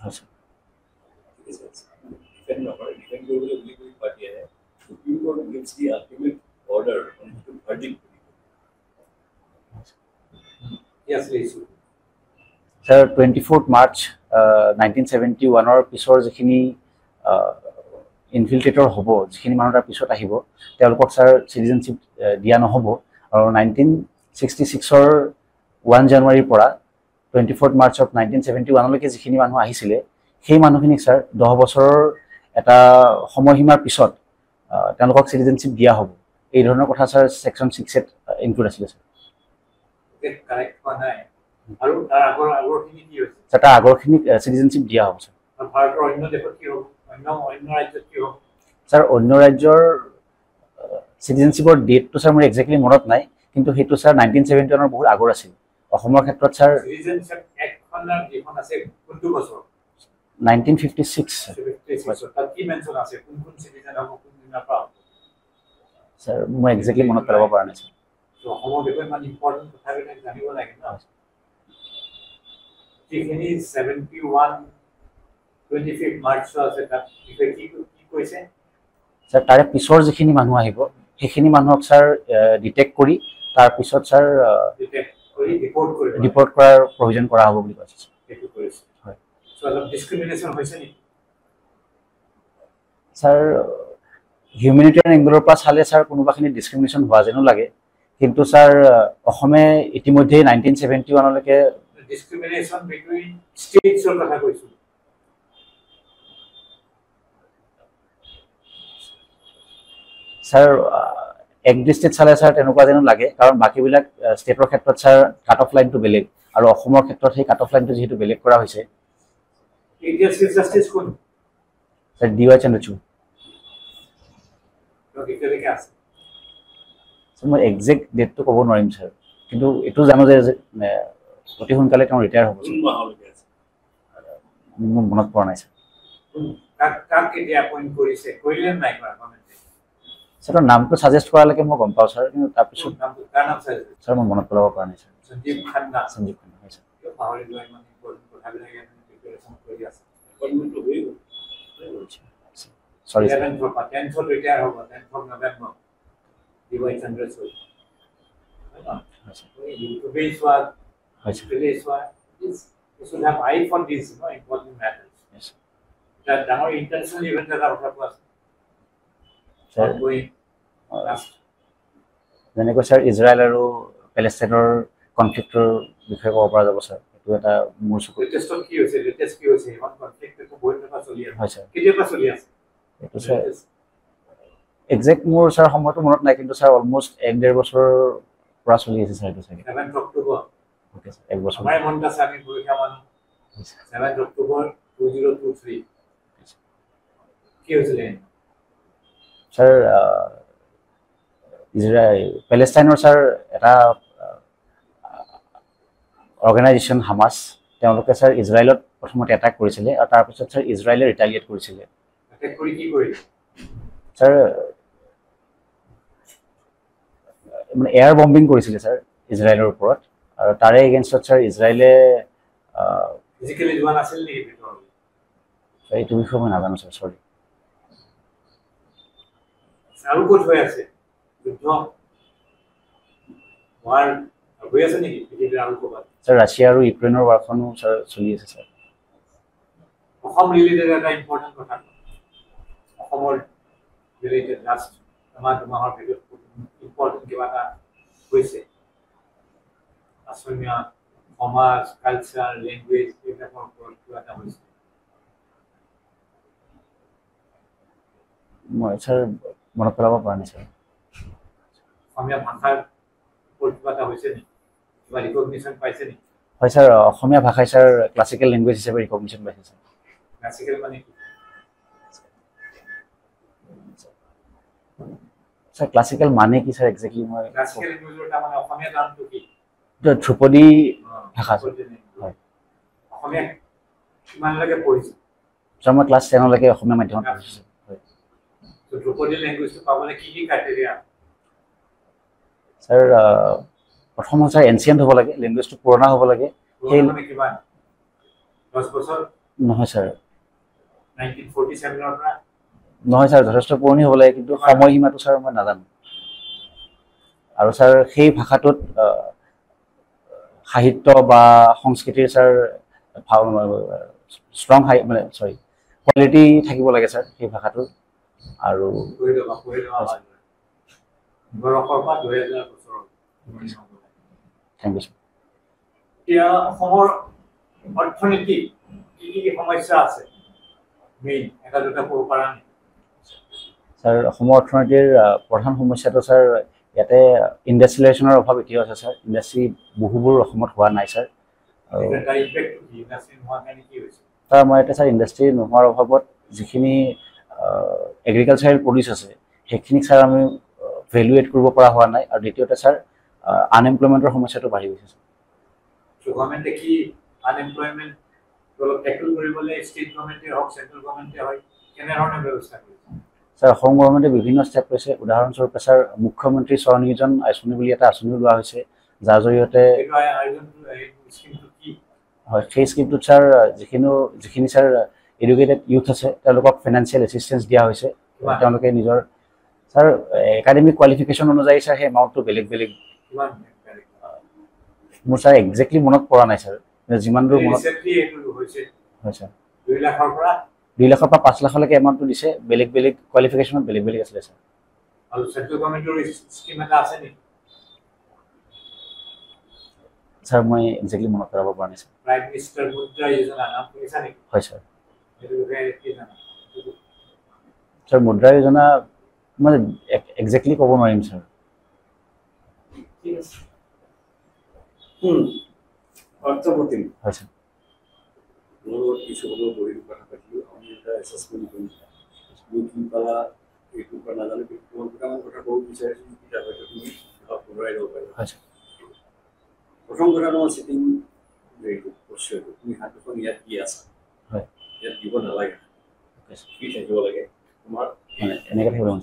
হয় ছাৰ ঠিক আছে ডিফেন্ড নকৰে ডিফেন্ড কৰিবলৈ বুলি কৈ পাৰ্টি আহে supreme court gives the ultimate order on to verdict কি আছিলে ইছ্যু ছাৰ 24 মাৰ্চ 1971ৰ পিছৰ যিখিনি ইনফিল্ট্ৰেটৰ হ'ব যিখিনি মানুহ তাৰ পিছত আহিব তেওঁলোকক ছাৰ চিটিজেনশ্বিপ দিয়া নহ'ব আৰু 1966ৰ 1 জানুৱাৰীৰ পৰা 24 মাৰ্চত 1971লৈকে যিখিনি মানুহ আহিছিলে সেই মানুহখিনিক ছাৰ 10 বছৰৰ এটা সময়সীমাৰ পিছত তেওঁলোকক চিটিজেনশ্বিপ দিয়া হ'ব এই ধৰণৰ কথা ছাৰ ছেকশ্যন 6 ইনক্লুড আছিলে ছাৰ কাৰেক্ট হোৱা নাই আৰু তাৰ আগৰখিনি কি হৈছে ছাৰ তাৰ আগৰখিনিক চিটিজেনশ্বিপ দিয়া হ'ব ছাৰ আৰু ভাৰতৰ অন্য দেশত কি হ'ব অন্য ৰাজ্যত কি হ'ব ছাৰ অন্য ৰাজ্যৰ চিটিজেনশ্বিপৰ ডেটটো ছাৰ মোৰ একজেক্টলি মনত নাই কিন্তু সেইটো ছাৰ 1971ৰ বহুত আগৰ আছিল অসমৰ ক্ষেত্ৰত ছাৰ চিটিজেনশ্বিপ এক্টখনৰ যিখন আছে কোনটো বছৰ 1956 তাত কি মেনশ্যন আছে কোন কোন চিটিজেন হ'ব কোন দিনৰ পৰা ছাৰ মই একজেক্টলি মনত পেলাব পৰা নাই ছাৰ অসমৰ বিষয়ে ইমান ইম্পৰ্টেণ্ট কথাবিলাক জানিব লাগে ন যিখিনি 71 25 মাৰ্চ আছে তাত বিষয়ে কি কৈছে ছাৰ তাৰে পিছৰ যিখিনি মানুহ আহিব সেইখিনি মানুহক ছাৰ ডিটেক্ট কৰি তাৰপিছত ছাৰ ৰিপৰ্ট কৰাৰ প্ৰয়োজন কৰা হ'ব বুলি কৈছে সেইটো কৰিছে হয় চ' অলপ ডিছক্ৰিমিনেশ্যন হৈছে নেকি ছাৰ হিউমেনিটেৰিয়ান এংগলৰ পৰা চালে ছাৰ কোনোবাখিনি ডিছক্ৰিমিনেশ্যন হোৱা যেনো লাগে কিন্তু ছাৰ অসমে ইতিমধ্যে 1971 লৈকে ডিছক্ৰিমিনেশ্যন বিটুইন ষ্টেটছৰ কথা কৈছো ছাৰ একডিষ্টেট চালে ছাৰ তেনেকুৱা যেনো লাগে কাৰণ বাকীবিলাক ষ্টেটৰ ক্ষেত্ৰত ছাৰ কাট অফ লাইনটো বেলেগ আৰু অসমৰ ক্ষেত্ৰত সেই কাট অফ লাইনটো যিহেতু বেলেগ কৰা হৈছে এতিয়া চিফ জাষ্টিছ কোন ছাৰ DY চন্দ্ৰচূড় এতিয়ালৈকে আছে মই একজেক্ট ডেটটো ক'ব নোৱাৰিম ছাৰ কিন্তু এইটো জানো যে অতি সোনকালে তেওঁ ৰিটায়াৰ হ'ব কোন মাহলৈকে আছে মোৰ মনত পৰা নাই ছাৰ কাক কেতিয়া এপইণ্ট কৰিছে কৰিলে নাই কৰা ছাৰ নামটো ছাজেষ্ট কৰালৈকে মই গম পাওঁ ছাৰ কিন্তু তাৰপিছত কাৰ নাম চাইছে ছাৰ মই মনত পেলাব পৰা নাই ছাৰ সঞ্জীৱ খান্না সঞ্জীৱ খান্না হয় ছাৰ পাহৰি যোৱা ইমান ইম্পৰ্টেণ্ট কথাবিলাক প্ৰিপেৰেশ্যন কৰি আছে এপইণ্টমেণ্ট হৈ গ'ল সৰি ছাৰ 10th ৰিটায়াৰ হ'ব 10th of November DY Chandrachud ইউটিউবে চোৱা প্লে চোৱা you should have eye for these important matters that ডাঙৰ ইণ্টাৰনেশ্যনেল ইভেণ্ট এটা কথা কোৱা ছাৰ গৈ যেনেকৈ ছাৰ ইজৰাইল আৰু পেলেষ্টাইনৰ কনফ্লিক্টৰ বিষয়ে ক'ব পৰা যাব ছাৰ এইটো এটা মোৰ চকুত লেটেষ্ট কি হৈছে ইমান কনফ্লিক্ট একো বহুত কথা চলি আছে হয় ছাৰ কেতিয়াৰ পৰা চলি আছে এইটো ছাৰ একজেক্ট মোৰ ছাৰ সময়টো মনত নাই কিন্তু ছাৰ অলমষ্ট 1-1.5 বছৰৰ পৰা চলি আছে ছাৰ এইটো চাগে 7th October অ'কে ছাৰ 1 বছৰ আমাৰ মনত আছে আমি পৰীক্ষা মানুহ 7th October 2023 কি হৈছিলে ছাৰ ইজৰাইল পেলেষ্টাইনৰ ছাৰ এটা অৰ্গেনাইজেশ্যন হামাছ তেওঁলোকে ছাৰ ইজৰাইলত প্ৰথমতে এটাক কৰিছিলে আৰু তাৰপিছত ছাৰ ইজৰাইলে ৰিটালিয়েট কৰিছিলে এটেক কৰি কি কৰিলে ছাৰ মানে এয়াৰ বম্বিং কৰিছিলে ছাৰ ইজৰাইলৰ ওপৰত আৰু তাৰে এগেইনষ্টত ছাৰ ইজৰাইলে ফিজিকেলি যোৱা নাছিল নেকি ভিতৰলৈ এইটো বিষয়ে মই নাজানো ছাৰ চৰি আৰু ক'ত হৈ আছে যুদ্ধ হোৱাৰ হৈ আছে নেকি পৃথিৱীৰ আৰু ক'ৰবাত ছাৰ ৰাছিয়া আৰু ইউক্ৰেইনৰ ৱাৰখনো ছাৰ চলি আছে ছাৰ অসম ৰিলেটেড এটা ইম্পৰ্টেণ্ট কথা অসমৰ ৰিলেটেড লাষ্ট দুমাহৰ ভিতৰত ইম্পৰ্টেণ্ট কিবা এটা হৈছে অসমীয়া সমাজ কালচাৰ লেংগুৱেজ এইবিলাকৰ ওপৰত কিবা এটা হৈছে মই ছাৰ মনত পেলাব পৰা নাই ছাৰ অসমীয়া ভাষাৰ ওপৰত কিবা এটা হৈছে নেকি কিবা ৰিকগনিশ্যন পাইছে নেকি হয় ছাৰ অসমীয়া ভাষাই ছাৰ ক্লাছিকেল লেংগুৱেজ হিচাপে ৰিকগনিশ্যন পাইছে ছাৰ ক্লাছিকেল মানে কি ছাৰ ক্লাছিকেল মানে কি ছাৰ একজেক্টলি মই ক্লাছিকেল লেংগুৱেজৰ তাৰমানে অসমীয়া নামটো কি ধ্ৰুপদী ভাষা ছাৰ হয় অসমীয়া কিমানলৈকে পঢ়িছে ছাৰ মই ক্লাছ 10 লৈকে অসমীয়া মাধ্যমত পঢ়িছোঁ হয় ধ্ৰুপদী লেংগুৱেজটো পাবলৈ কি কি ক্ৰাইটেৰিয়া ছাৰ প্ৰথম হ'ল ছাৰ এনচিয়েণ্ট হ'ব লাগে লেংগুৱেজটো পুৰণা হ'ব লাগে সেই মানে কিমান 10 বছৰ নহয় ছাৰ 1947 ৰ পৰা নহয় ছাৰ যথেষ্ট পুৰণি হ'ব লাগে কিন্তু সময়সীমাটো ছাৰ মই নাজানো আৰু ছাৰ সেই ভাষাটোত সাহিত্য বা সংস্কৃতিৰ ছাৰ ষ্ট্ৰং মানে চৰি কোৱালিটি থাকিব লাগে ছাৰ সেই ভাষাটোৰ আৰু থেংক ইউ ছাৰ এতিয়া অসমৰ অৰ্থনীতি কি কি সমস্যা আছে মেইন এটা দুটা ক'ব পাৰা নেকি ছাৰ অসমৰ অৰ্থনীতিৰ প্ৰধান সমস্যাটো ছাৰ ইয়াতে ইণ্ডাষ্ট্ৰিয়েলাইজেশ্যনৰ অভাৱ এতিয়াও আছে ছাৰ ইণ্ডাষ্ট্ৰি বহুবোৰ অসমত হোৱা নাই ছাৰ ছাৰ মই এতিয়া ছাৰ ইণ্ডাষ্ট্ৰি নোহোৱাৰ অভাৱত যিখিনি এগ্ৰিকালচাৰেল প্ৰডিউচ আছে সেইখিনিক ছাৰ আমি ভেলুৱেট কৰিব পৰা হোৱা নাই আৰু দ্বিতীয়তে ছাৰ আনএমপ্লয়মেণ্টৰ সমস্যাটো বাঢ়ি গৈছে ছাৰ গভৰ্ণমেণ্টে কি আনএমপ্লয়মেণ্ট অলপ টেকল কৰিবলৈ ষ্টেট গভৰ্ণমেণ্টে হওক চেণ্ট্ৰেল গভৰ্ণমেণ্টে হয় কেনেধৰণে ব্যৱস্থা কৰিছে ছাৰ অসম গভৰ্ণমেণ্টে বিভিন্ন ষ্টেপ লৈছে উদাহৰণস্বৰূপে ছাৰ মুখ্যমন্ত্ৰী স্বনিয়োজন আঁচনি বুলি এটা আঁচনিও লোৱা হৈছে যাৰ জৰিয়তে হয় সেই স্কিমটোত ছাৰ যিখিনি ছাৰ এডুকেটেড ইউথ আছে তেওঁলোকক ফাইনেন্সিয়েল এছিষ্টেঞ্চ দিয়া হৈছে তেওঁলোকে নিজৰ ছাৰ একাডেমিক কোৱালিফিকেশ্যন অনুযায়ী ছাৰ সেই এমাউণ্টটো বেলেগ বেলেগ মোৰ ছাৰ একজেক্টলি মনত পৰা নাই ছাৰ যিমান দূৰ মনত হয় ছাৰ 2 লাখৰ পৰা 2 লাখৰ পৰা 5 লাখলৈকে এমাউণ্টটো দিছে বেলেগ বেলেগ কোৱালিফিকেশ্যনত বেলেগ বেলেগ আছিলে স্যাৰ আৰু সেন্ট্ৰেল গভৰ্ণমেণ্টৰ স্কিম এটা আছে নেকি স্যাৰ মই এক্স্যাক্টলি মনত পেলাব পৰা নাই স্যাৰ প্ৰাইম মিনিষ্টাৰ মুদ্ৰা যোজনা নাম শুনিছা নেকি হয় স্যাৰ সেইটো বিষয়ে কি জানা স্যাৰ মুদ্ৰা যোজনা মানে এক্স্যাক্টলি ক'ব নোৱাৰিম স্যাৰ ঠিক আছে অৰ্থপতি হয় স্যাৰ মোৰ কিছু সময় বহি কথা পাতিলোঁ আমি এটা এছেছমেণ্ট কৰিম তুমি কি পালা এইটো পৰা নাজানো কিন্তু তোমাৰ দুটামান কথা ক'ব বিচাৰিছোঁ কিতাপ হয়তো তুমি পুনৰাই দিব পাৰিবা হয় স্যাৰ প্ৰথম কথা তোমাৰ চিটিং এইটো পশ্চিমটো তুমি হাত দুখন ইয়াত দি আছা হয় ইয়াত দিব নালাগে কি থাকিব লাগে তোমাৰ মানে এনেকৈ থাকিব মন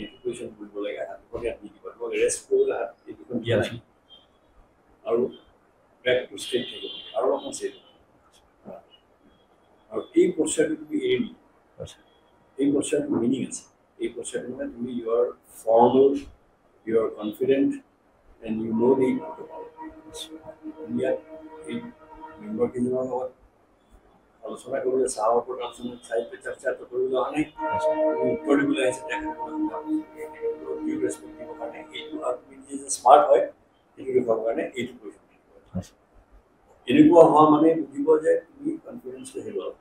এইটো কুৱেশ্যন কৰিব লাগে হাত দুখন ইয়াত দি দিব তোমাক ৰেষ্ট কৰিবলৈ হাত এই দুখন দিয়া নাই আৰু বেক টু ষ্টেট থাকিব লাগে আৰু অকণ চেভ আৰু এই পশ্চাৰটো তুমি এৰি নিদিবা এই পশ্চাৰটো মিনিং আছে এই পশ্চাৰটো মানে তুমি you are formal you are confident and you know' the তুমি ইয়াত এই মেম্বাৰকেইজনৰ লগত আলোচনা কৰিবলৈ চাহৰ ওপৰত আলোচনা চাহিত্য চৰ্চাটো কৰিবলৈ অহা নাই তুমি উত্তৰ দিবলৈ আহিছে তেখেতসকলক ৰেচপেক্ট দিবৰ কাৰণে এইটো আৰু তুমি যে স্মাৰ্ট হয় সেইটো দেখুৱাবৰ কাৰণে এইটো কুৱেশ্যন এনেকুৱা হোৱা মানে বুজিব যে তুমি কনফিডেন্সটো হেৰুৱালা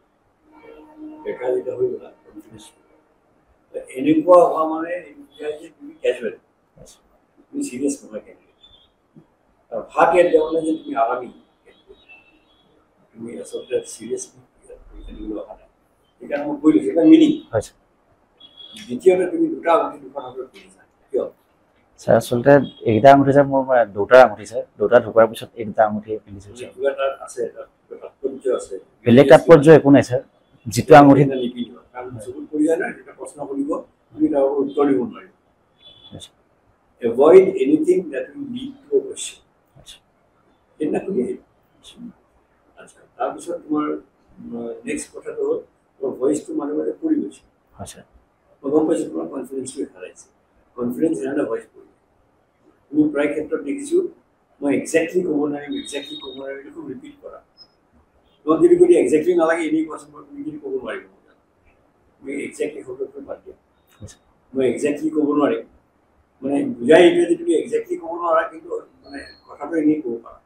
বেকাৰ যেতিয়া হৈ গ'লা কনফিডেন্স এনেকুৱা হোৱা মানে বুজায় যে তুমি কেজুৱেল তুমি চিৰিয়াছ নহয় কেনেকৈ আৰু ভাগ ইয়াত দিয়া মানে যে তুমি আৰামী তুমি আচলতে চিৰিয়াছলি খেলিবলৈ অহা নাই সেইকাৰণে মই কৈ লৈছোঁ এটা মিনিং দ্বিতীয়তে তুমি দুটা আঙুঠি দুখন হাতত পিন্ধিছা কিয় স্যাৰ আচলতে এইকেইটা আঙুঠি স্যাৰ মোৰ দুটাৰ আঙুঠি স্যাৰ দুটা ঢুকোৱাৰ পিছত এই দুটা আঙুঠি পিন্ধিছোঁ স্যাৰ কিবা এটা আছে এটা তাৎপৰ্য আছে বেলেগ তাৎপৰ্য একো নাই স্যাৰ যিটো আঙুঠি নিপিন্ধিবা কাৰণ চকুত পৰি যায় নহয় এটা প্ৰশ্ন কৰিব তুমি তাৰ উত্তৰ দিব নোৱাৰিবা avoid anything that will lead to A question সেইদিনা শুনি আচ্ছা তাৰপিছত তোমাৰ নেক্সট কথাটো হ'ল তোমাৰ ভইচটো মাজে মাজে পৰি গৈছে হয় স্যাৰ মই গম পাইছোঁ তোমাৰ কনফিডেন্সটো হেৰাইছে কনফিডেন্স হেৰালে ভইচ পৰি তুমি প্ৰায় ক্ষেত্ৰত দেখিছোঁ মই একজেক্টলি ক'ব নোৱাৰিম দেখোন ৰিপিট কৰা তোমাক যদি কৈ একজেক্টলি নালাগে এনেই কোৱাচোন তুমি যদি ক'ব নোৱাৰিব তুমি একজেক্টলি শব্দটো বাদ দিয়া মই একজেক্টলি ক'ব নোৱাৰিম মানে বুজাই এইটোৱে যে তুমি একজেক্টলি ক'ব নোৱাৰা কিন্তু মানে কথাটো এনেই ক'ব পাৰা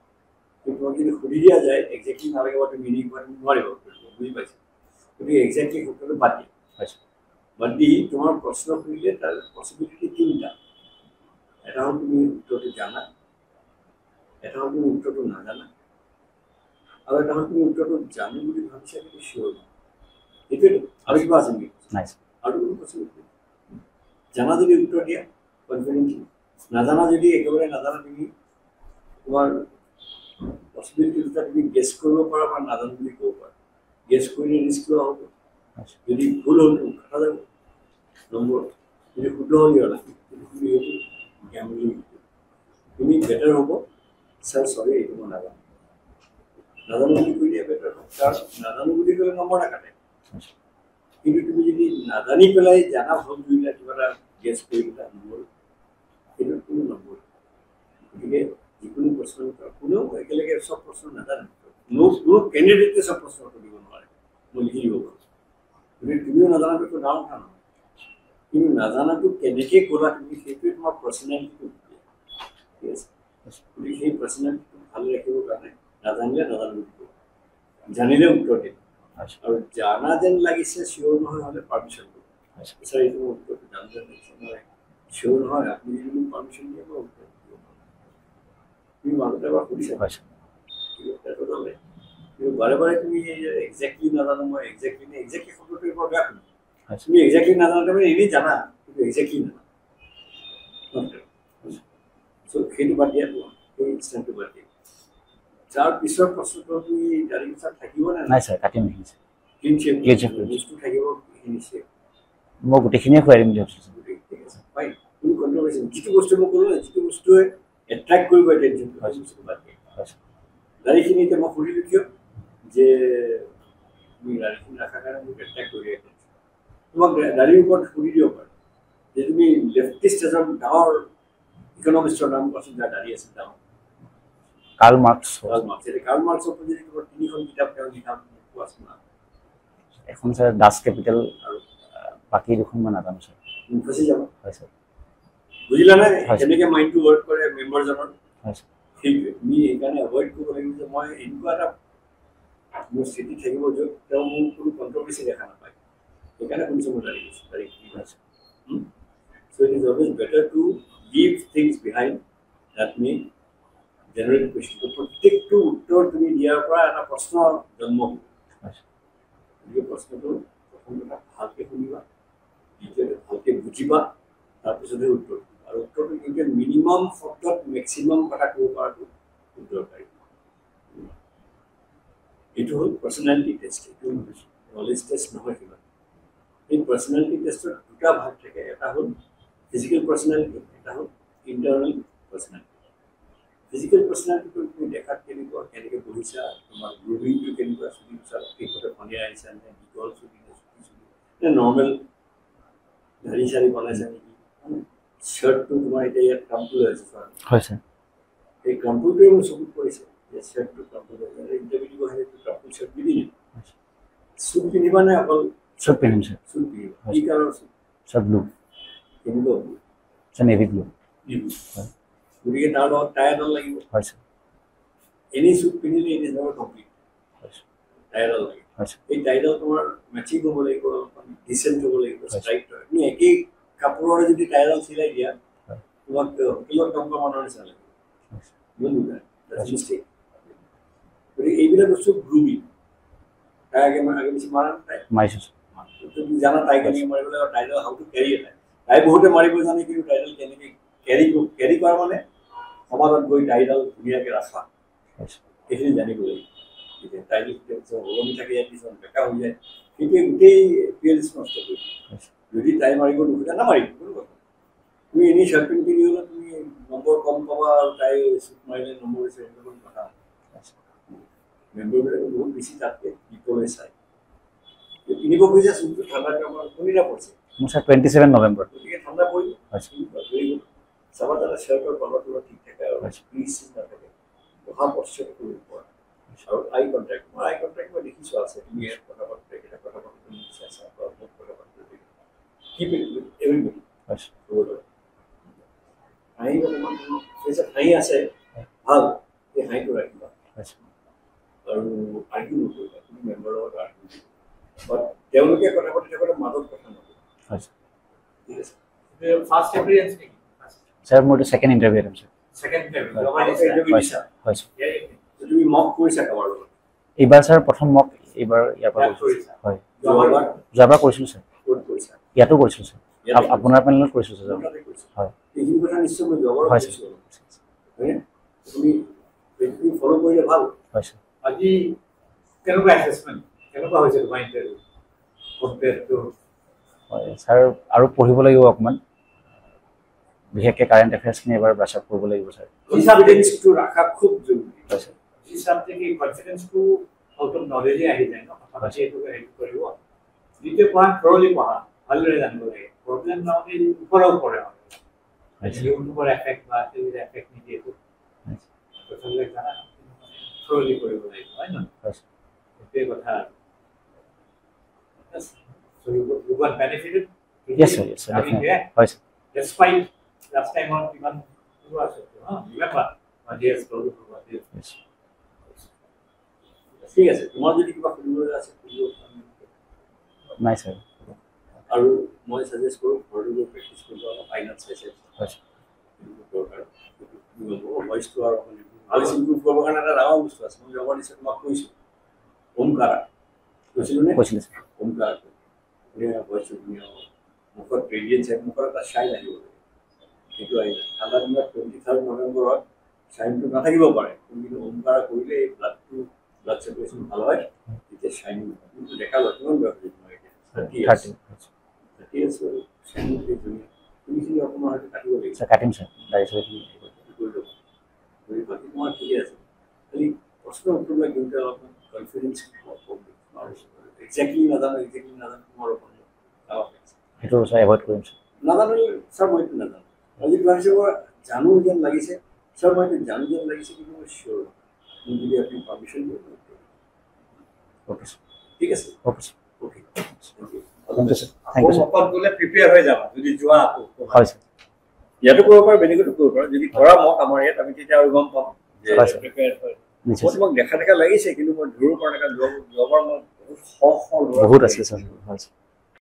কিন্তু তোমাক যদি সুধি দিয়া যায় একজেক্টলি নালাগে বা তুমি এনেই কোৱা তুমি নোৱাৰিব বুজি পাইছা গতিকে একজেক্টলি শব্দটো বাদ দিয়া বাদ দি তোমাৰ প্ৰশ্ন সুধিলে তাৰ পচিবিলিটি তিনিটা এটা হ'ল তুমি উত্তৰটো জানা এটা হ'ল তুমি উত্তৰটো নাজানা আৰু এটা হ'ল তুমি উত্তৰটো জানো বুলি ভাবিছা কিন্তু চিয়'ৰ নহয় এইটোৱেতো আৰু কিবা আছে নেকি নাই আৰু কোনো পচিবিলিটি জানা যদি উত্তৰ দিয়া কনফিডেন্টলি নাজানা যদি একেবাৰে নাজানা তুমি তোমাৰ পচিবিলিটি দুটা তুমি গেছ কৰিব পাৰা বা নাজানো বুলি ক'ব পাৰা গেছ কৰিলে ৰিস্ক লোৱা হ'ব যদি ভুল হ'ল কথা যাব নম্বৰ যদি শুদ্ধ হৈ গ'ল তুমি বেটাৰ হ'ব ছাৰ চৰি এইটো মই নাজানো নাজানো বুলি কৈ দিয়া বেটাৰ হ'ব কাৰণ নাজানো বুলি ক'লে নম্বৰ নাকাটে কিন্তু তুমি যদি নাজানি পেলাই জানা ভুল কৰিলা কিবা এটা গেছ কৰি পেলাই নম্বৰ সেইটোত কোনো নম্বৰ গতিকে যিকোনো প্ৰশ্ন কোনেও একেলগে চব প্ৰশ্ন নাজানে কোনো কেণ্ডিডেটে চব প্ৰশ্ন কৰিব নোৱাৰে মই লিখি দিব পাৰোঁ গতিকে তুমিও নাজানাটো একো ডাঙৰ কথা নহয় কিন্তু নাজানাটো কেনেকৈ ক'লা তুমি সেইটোৱে তোমাৰ পাৰ্চনেলিটিটো ঠিক আছে গতিকে সেই পাৰ্চনেলিটিটো ভালে ৰাখিবৰ কাৰণে নাজানিলে নাজানো বুলি ক'ব জানিলে উত্তৰ দিম আৰু জানা যেন লাগিছে চিয়'ৰ নহয় হ'লে পাৰ্মিশ্যন কৰিব ছাৰ এইটো উত্তৰটো জানো যেন লাগিছে নহয় চিয়'ৰ নহয় আপুনি যদি মোক পাৰ্মিশ্যন দিয়ে মই উত্তৰ দিব পাৰোঁ তুমি মাজতে এবাৰ সুধিছা কিন্তু বাৰে বাৰে তুমি একজেক্টলি নাজানো মই একজেক্টলি শব্দটো বৰ বেয়া শুনি তুমি একজেক্টলি নাজানোতে মানে এনেই জানা কিন্তু একজেক্টলি নাজানা চ' সেইটো বাদ দিয়া সেই ইনষ্টেণ্টটো বাদ দিয়া যাৰ পিছৰ প্ৰশ্নটো তুমি গাড়ী পিছত থাকিব নাই স্যাৰ কাটি নিছে ক্লিন Clean shape বস্তু থাকিব নিশ্চয় মই গোটেইখিনিয়ে খুৱাই দিম বুলি ভাবিছোঁ ঠিক আছে ফাইন কোনো কণ্ট্ৰভাৰ্চি যিটো বস্তু মই ক'লোঁ যিটো বস্তুৱে এট্ৰেক্ট কৰিব এটেনশ্যনটো সেই বস্তুটো বাদ দিয়া গাড়ীখিনি এতিয়া মই সুধিলোঁ কিয় যে তুমি গাড়ীখিনি ৰখাৰ কাৰণে মোক এট্ৰেক্ট কৰি এটেনশ্যন তোমাক গাড়ীৰ ওপৰত সুধি দিব পাৰে যে তুমি লেফটিষ্ট এজন ডাঙৰ ইকনমিষ্টৰ নাম কোৱাচোন যাৰ গাড়ী আছে ডাঙৰ কাৰ্ল মাৰ্কছ কাৰ্ল মাৰ্কছৰ ওপৰত যদি তোমাৰ 3খন কিতাপ তেওঁ লিখা কোৱাচোন এখন স্যাৰ দাস কেপিটেল আৰু বাকী দুখন মই নাজানো স্যাৰ ফচি যাব হয় স্যাৰ বুজিলা নে হয়, sir. কেনেকৈ মাইণ্ডটো ৱৰ্ক কৰে মেম্বাৰজনৰ হয় স্যাৰ সেইটোৱে তুমি সেইকাৰণে এভইড কৰিব লাগিব যে মই এনেকুৱা এটা মোৰ স্থিতি থাকিব য'ত তেওঁ মোৰ কোনো কণ্ট্ৰভাৰ্চি দেখা নাপায় সেইকাৰণে শুনিছোঁ মই জানি গৈছোঁ হয় sir So it is always better to leave things behind that may generate question. So প্ৰত্যেকটো উত্তৰ তুমি দিয়াৰ পৰা এটা প্ৰশ্ন জন্ম হ'ব হয় স্যাৰ গতিকে প্ৰশ্নটো প্ৰথম কথা ভালকৈ শুনিবা দ্বিতীয়তে ভালকৈ বুজিবা তাৰপিছতহে উত্তৰ দিবা আৰু উত্তৰটো কিন্তু মিনিমাম শব্দত মেক্সিমাম কথা ক'ব পৰাটো দৰকাৰী এইটো হ'ল পাৰ্চনেলিটি টেষ্ট এইটো নলেজ টেষ্ট নহয় কিবা এই পাৰ্চনেলিটি টেষ্টৰ দুটা ভাগ থাকে এটা হ'ল ফিজিকেল পাৰ্চনেলিটি এটা হ'ল ইণ্টাৰনেল পাৰ্চনেলিটি ফিজিকেল পাৰ্চনেলিটিটো তুমি দেখাত কেনেকুৱা কেনেকৈ বহিছা তোমাৰ গ্ৰুমিংটো কেনেকুৱা চুলি শেষতে সন্ধিয়া আহিছা নে দীঘল চুলি নে চুটি চুলি নে নৰ্মেল দাঢ়ি চাৰি বনাইছা নেকি শ্বাৰ্টটো তোমাৰ এতিয়া ইয়াত কামটো হৈ আছে চোৱা হয় স্যাৰ এই কামটোৱে মোৰ চকুত পৰিছে যে শ্বাৰ্টটো কামটো ইণ্টাৰভিউ দিব আহিলে কাপোৰ শ্বাৰ্ট পিন্ধিলে চুট পিন্ধিবা নে অকল চব পিন্ধিম স্যাৰ চুট পিন্ধিবা কি কালাৰ চুট স্যাৰ ব্লু কেনেকুৱা স্যাৰ নেভি ব্লু হয় গতিকে তাৰ লগত টাই এডাল লাগিব হয় স্যাৰ এনেই চুট পিন্ধিলে ইট ইজ নট কমপ্লিট হয় স্যাৰ টাই এডাল লাগিব হয় স্যাৰ এই টাইডাল তোমাৰ মেচিং হ'ব লাগিব ডিচেণ্ট হ'ব লাগিব হয়। ষ্ট্ৰাইট হয় তুমি একেই কাপোৰৰ যদি টাইডাল চিলাই দিয়া হয়। তোমাক হোটেলত কাম কৰা মানুহৰ নিচিনা লাগিব হয় স্যাৰ বুজিলা হয়। মিষ্টেক গতিকে এইবিলাক বস্তু গ্ৰুমিং তাই আগে বেছি মাৰা নাই মাৰিছোঁ স্যাৰ তুমি জানা তাই কেনেকৈ মাৰিব লাগে টাইডাল হাউ টু কেৰি এটা তাই বহুতে মাৰিব জানে কিন্তু টাইডাল কেনেকৈ কেৰি কৰা মানে সমাজত গৈ টাইডাল ধুনীয়াকৈ ৰাখা হয় স্যাৰ সেইখিনি জানিব লাগিব টাইডাল ওলমি থাকে ইয়াত কিছুমান বেকা হৈ যায় সেইটোৱে গোটেই পিয়েলিছ নষ্ট কৰি হয় স্যাৰ যদি টাই মাৰিব নোখোজা নামাৰিব কোনো কথা তুমি এনেই শ্বাৰ্ট পেণ্ট পিন্ধি গ'লে তুমি নম্বৰ কম পাবা আৰু তাই চুট মাৰিলে নম্বৰ হৈছে এনেকুৱা কথা হয় স্যাৰ মেম্বাৰবিলাকে বহুত বেছি তাতকৈ বিপলে চায় কিনিব খুজিছে চুটটো ঠাণ্ডা কামৰ কোনদিনা পৰিছে মোৰ স্যাৰ 27 নৱেম্বৰ গতিকে ঠাণ্ডা পৰিব হয় স্যাৰ চাবা তাতে শ্বাৰ্টৰ কলাৰ ঠিক থাকে আৰু হয়। প্লিজ নাথাকে বহা পশ্চাত কৰিব পৰা আৰু আই কণ্টেক্ট মই দেখিছোঁ আছে তুমি ইয়াত কথা পাতোঁতে তেখেতে কথা পাতোঁতে মোক চাইছা বা মোক কথা পাতোঁতে কিপ ইট উইথ এভৰিবডি হয় স্যাৰ হাঁহি অকণমান হাঁহি আছে ভাল এই হাঁহিটো ৰাখিবা হয় স্যাৰ আৰু আৰ্গিউ নকৰিবা তুমি মেম্বাৰৰ লগত আৰ্গিউ বাট তেওঁলোকে কথা পাতি থাকোঁতে মাজত কথা নকৰিবা হয় স্যাৰ ঠিক আছে ফাৰ্ষ্ট এপিয়াৰেঞ্চ নেকি স্যাৰ মোৰ এইটো ছেকেণ্ড ইণ্টাৰভিউ দিম স্যাৰ সেকেন্ড টাইম হয়। জমা দিছা ইণ্টাৰভিউ হয় দিছা স্যাৰ হয় স্যাৰ তুমি মক কৰিছা কাৰোবাৰ লগত এইবাৰ স্যাৰ প্ৰথম মক এইবাৰ ইয়াৰ পৰা ইয়াত কৰিছোঁ কৰিছা। হয় যোৱাবাৰ যোৱাবাৰ কৰিছিলোঁ স্যাৰ ক'ত কৰিছা ইয়াতো কৰিছিলোঁ স্যাৰ ইয়াতে আপোনাৰ পেনেলত কৰিছোঁ স্যাৰ তাতে কৰিছা হয় এইখিনি কথা নিশ্চয় মই যোৱাবাৰ হয় কৈছোঁ হয়নে তুমি ফ'ল' কৰিলে ভাল হয় স্যাৰ আজি কেনেকুৱা এছেছমেণ্ট কেনেকুৱা হৈছে তোমাৰ ইণ্টাৰভিউ কম্পেয়াৰ টু হয় স্যাৰ আৰু পঢ়িব লাগিব অকণমান বিশেষকৈ কাৰেণ্ট এফেয়াৰ্ছখিনি এবাৰ ব্ৰাছ আপ কৰিব লাগিব স্যাৰ কনফিডেন্সটো ৰাখা খুব জৰুৰী হয় স্যাৰ যি চাবজেক্ট এই কনফিডেন্সটো আউট অফ নলেজে আহি যায় ন কথা পাতি এইটো হেল্প কৰিব দ্বিতীয় পঢ়া থৰলি পঢ়া ভালদৰে জানিব লাগে প্ৰব্লেম নহ'লে ওপৰৰ পৰে হয় স্যাৰ ইউটিউবৰ এফেক্ট বা টিভিৰ এফেক্ট নিদিয়েতো হয় কথাবিলাক জানা থৰলি কৰিব লাগিব হয় নহয় হয় স্যাৰ সেইটোৱে কথা আৰু So you got benefited? Yes, sir. Yes, sir. I mean, Definitely. yeah. Yes, sir. Despite last time on even who was it? Remember? Yes, told you about this. Yes. ঠিক আছে তোমাৰ যদি কিবা সুধিবলৈ আছে নাই স্যাৰ আৰু মই ছাজেষ্ট কৰোঁ ঘৰলৈ গৈ প্ৰেক্টিচ কৰিব অলপ ফাইনেল চাইছে হয় স্যাৰ দৰকাৰ ভইচটো আৰু ভাল ইম্প্ৰুভ কৰিবৰ কাৰণে এটা ডাঙৰ বস্তু আছে মই যোৱাবাৰ দিছোঁ তোমাক কৈছোঁ ওমকাৰা কৈছিলোঁ নে কৈছিলে স্যাৰ ওমকাৰা ভইচটো ধুনীয়া মুখত ৰেডিয়েঞ্চ মুখত এটা শ্বাইন আহিব লাগে সেইটো আহিলে ঠাণ্ডা দিনত 23 নৱেম্বৰত শ্বাইনটো নাথাকিব পাৰে কিন্তু ওমকাৰা কৰিলে এই ব্লাড চাৰ্কুলেশ্যন ভাল হয় তেতিয়া শ্বাইন দেখালো কিমান বেয়া হৈছে তোমাৰ এতিয়া 30 আছে শ্বাইন ধুনীয়া তুমিখিনি অকণমান হয়তো কাটিব লাগিব স্যাৰ কাটিম স্যাৰ দাঢ়ি চাঢ়ি কৰি ল'বা বাকী তোমাৰ ঠিকে আছে খালি প্ৰশ্ন উত্তৰবিলাক দিওঁতে অলপমান কনফিডেঞ্চ একজেক্টলি নাজানো তোমাৰ ওপৰত সেইটো স্যাৰ এভইড কৰিম স্যাৰ নাজানিলে ছাৰ মই এইটো নাজানো আজি ভাবিছে মই জানো যেন লাগিছে ছাৰ মই এইটো জানো যেন লাগিছে কিন্তু মই চিয়'ৰ মোক যদি আপুনি পাৰ্মিশ্যন দিয়ে অ'কে স্যাৰ ঠিক আছে okay sir okay thank you sir thank you sir মকত গ'লে প্ৰিপেয়াৰ হৈ যাবা যদি যোৱা আকৌ হয় ছাৰ ইয়াতো কৰিব পাৰা বেলেগতো কৰিব পাৰা যদি কৰা মক আমাৰ ইয়াত আমি তেতিয়া আৰু গম পাম যে হয়, ছাৰ। প্ৰিপেয়াৰ হয় নিশ্চয় তোমাক দেখা লাগিছে কিন্তু মই ধৰিব পৰা নাই কাৰণ যোৱাবাৰ মই বহুত বহুত আছিল ছাৰ হয় ছাৰ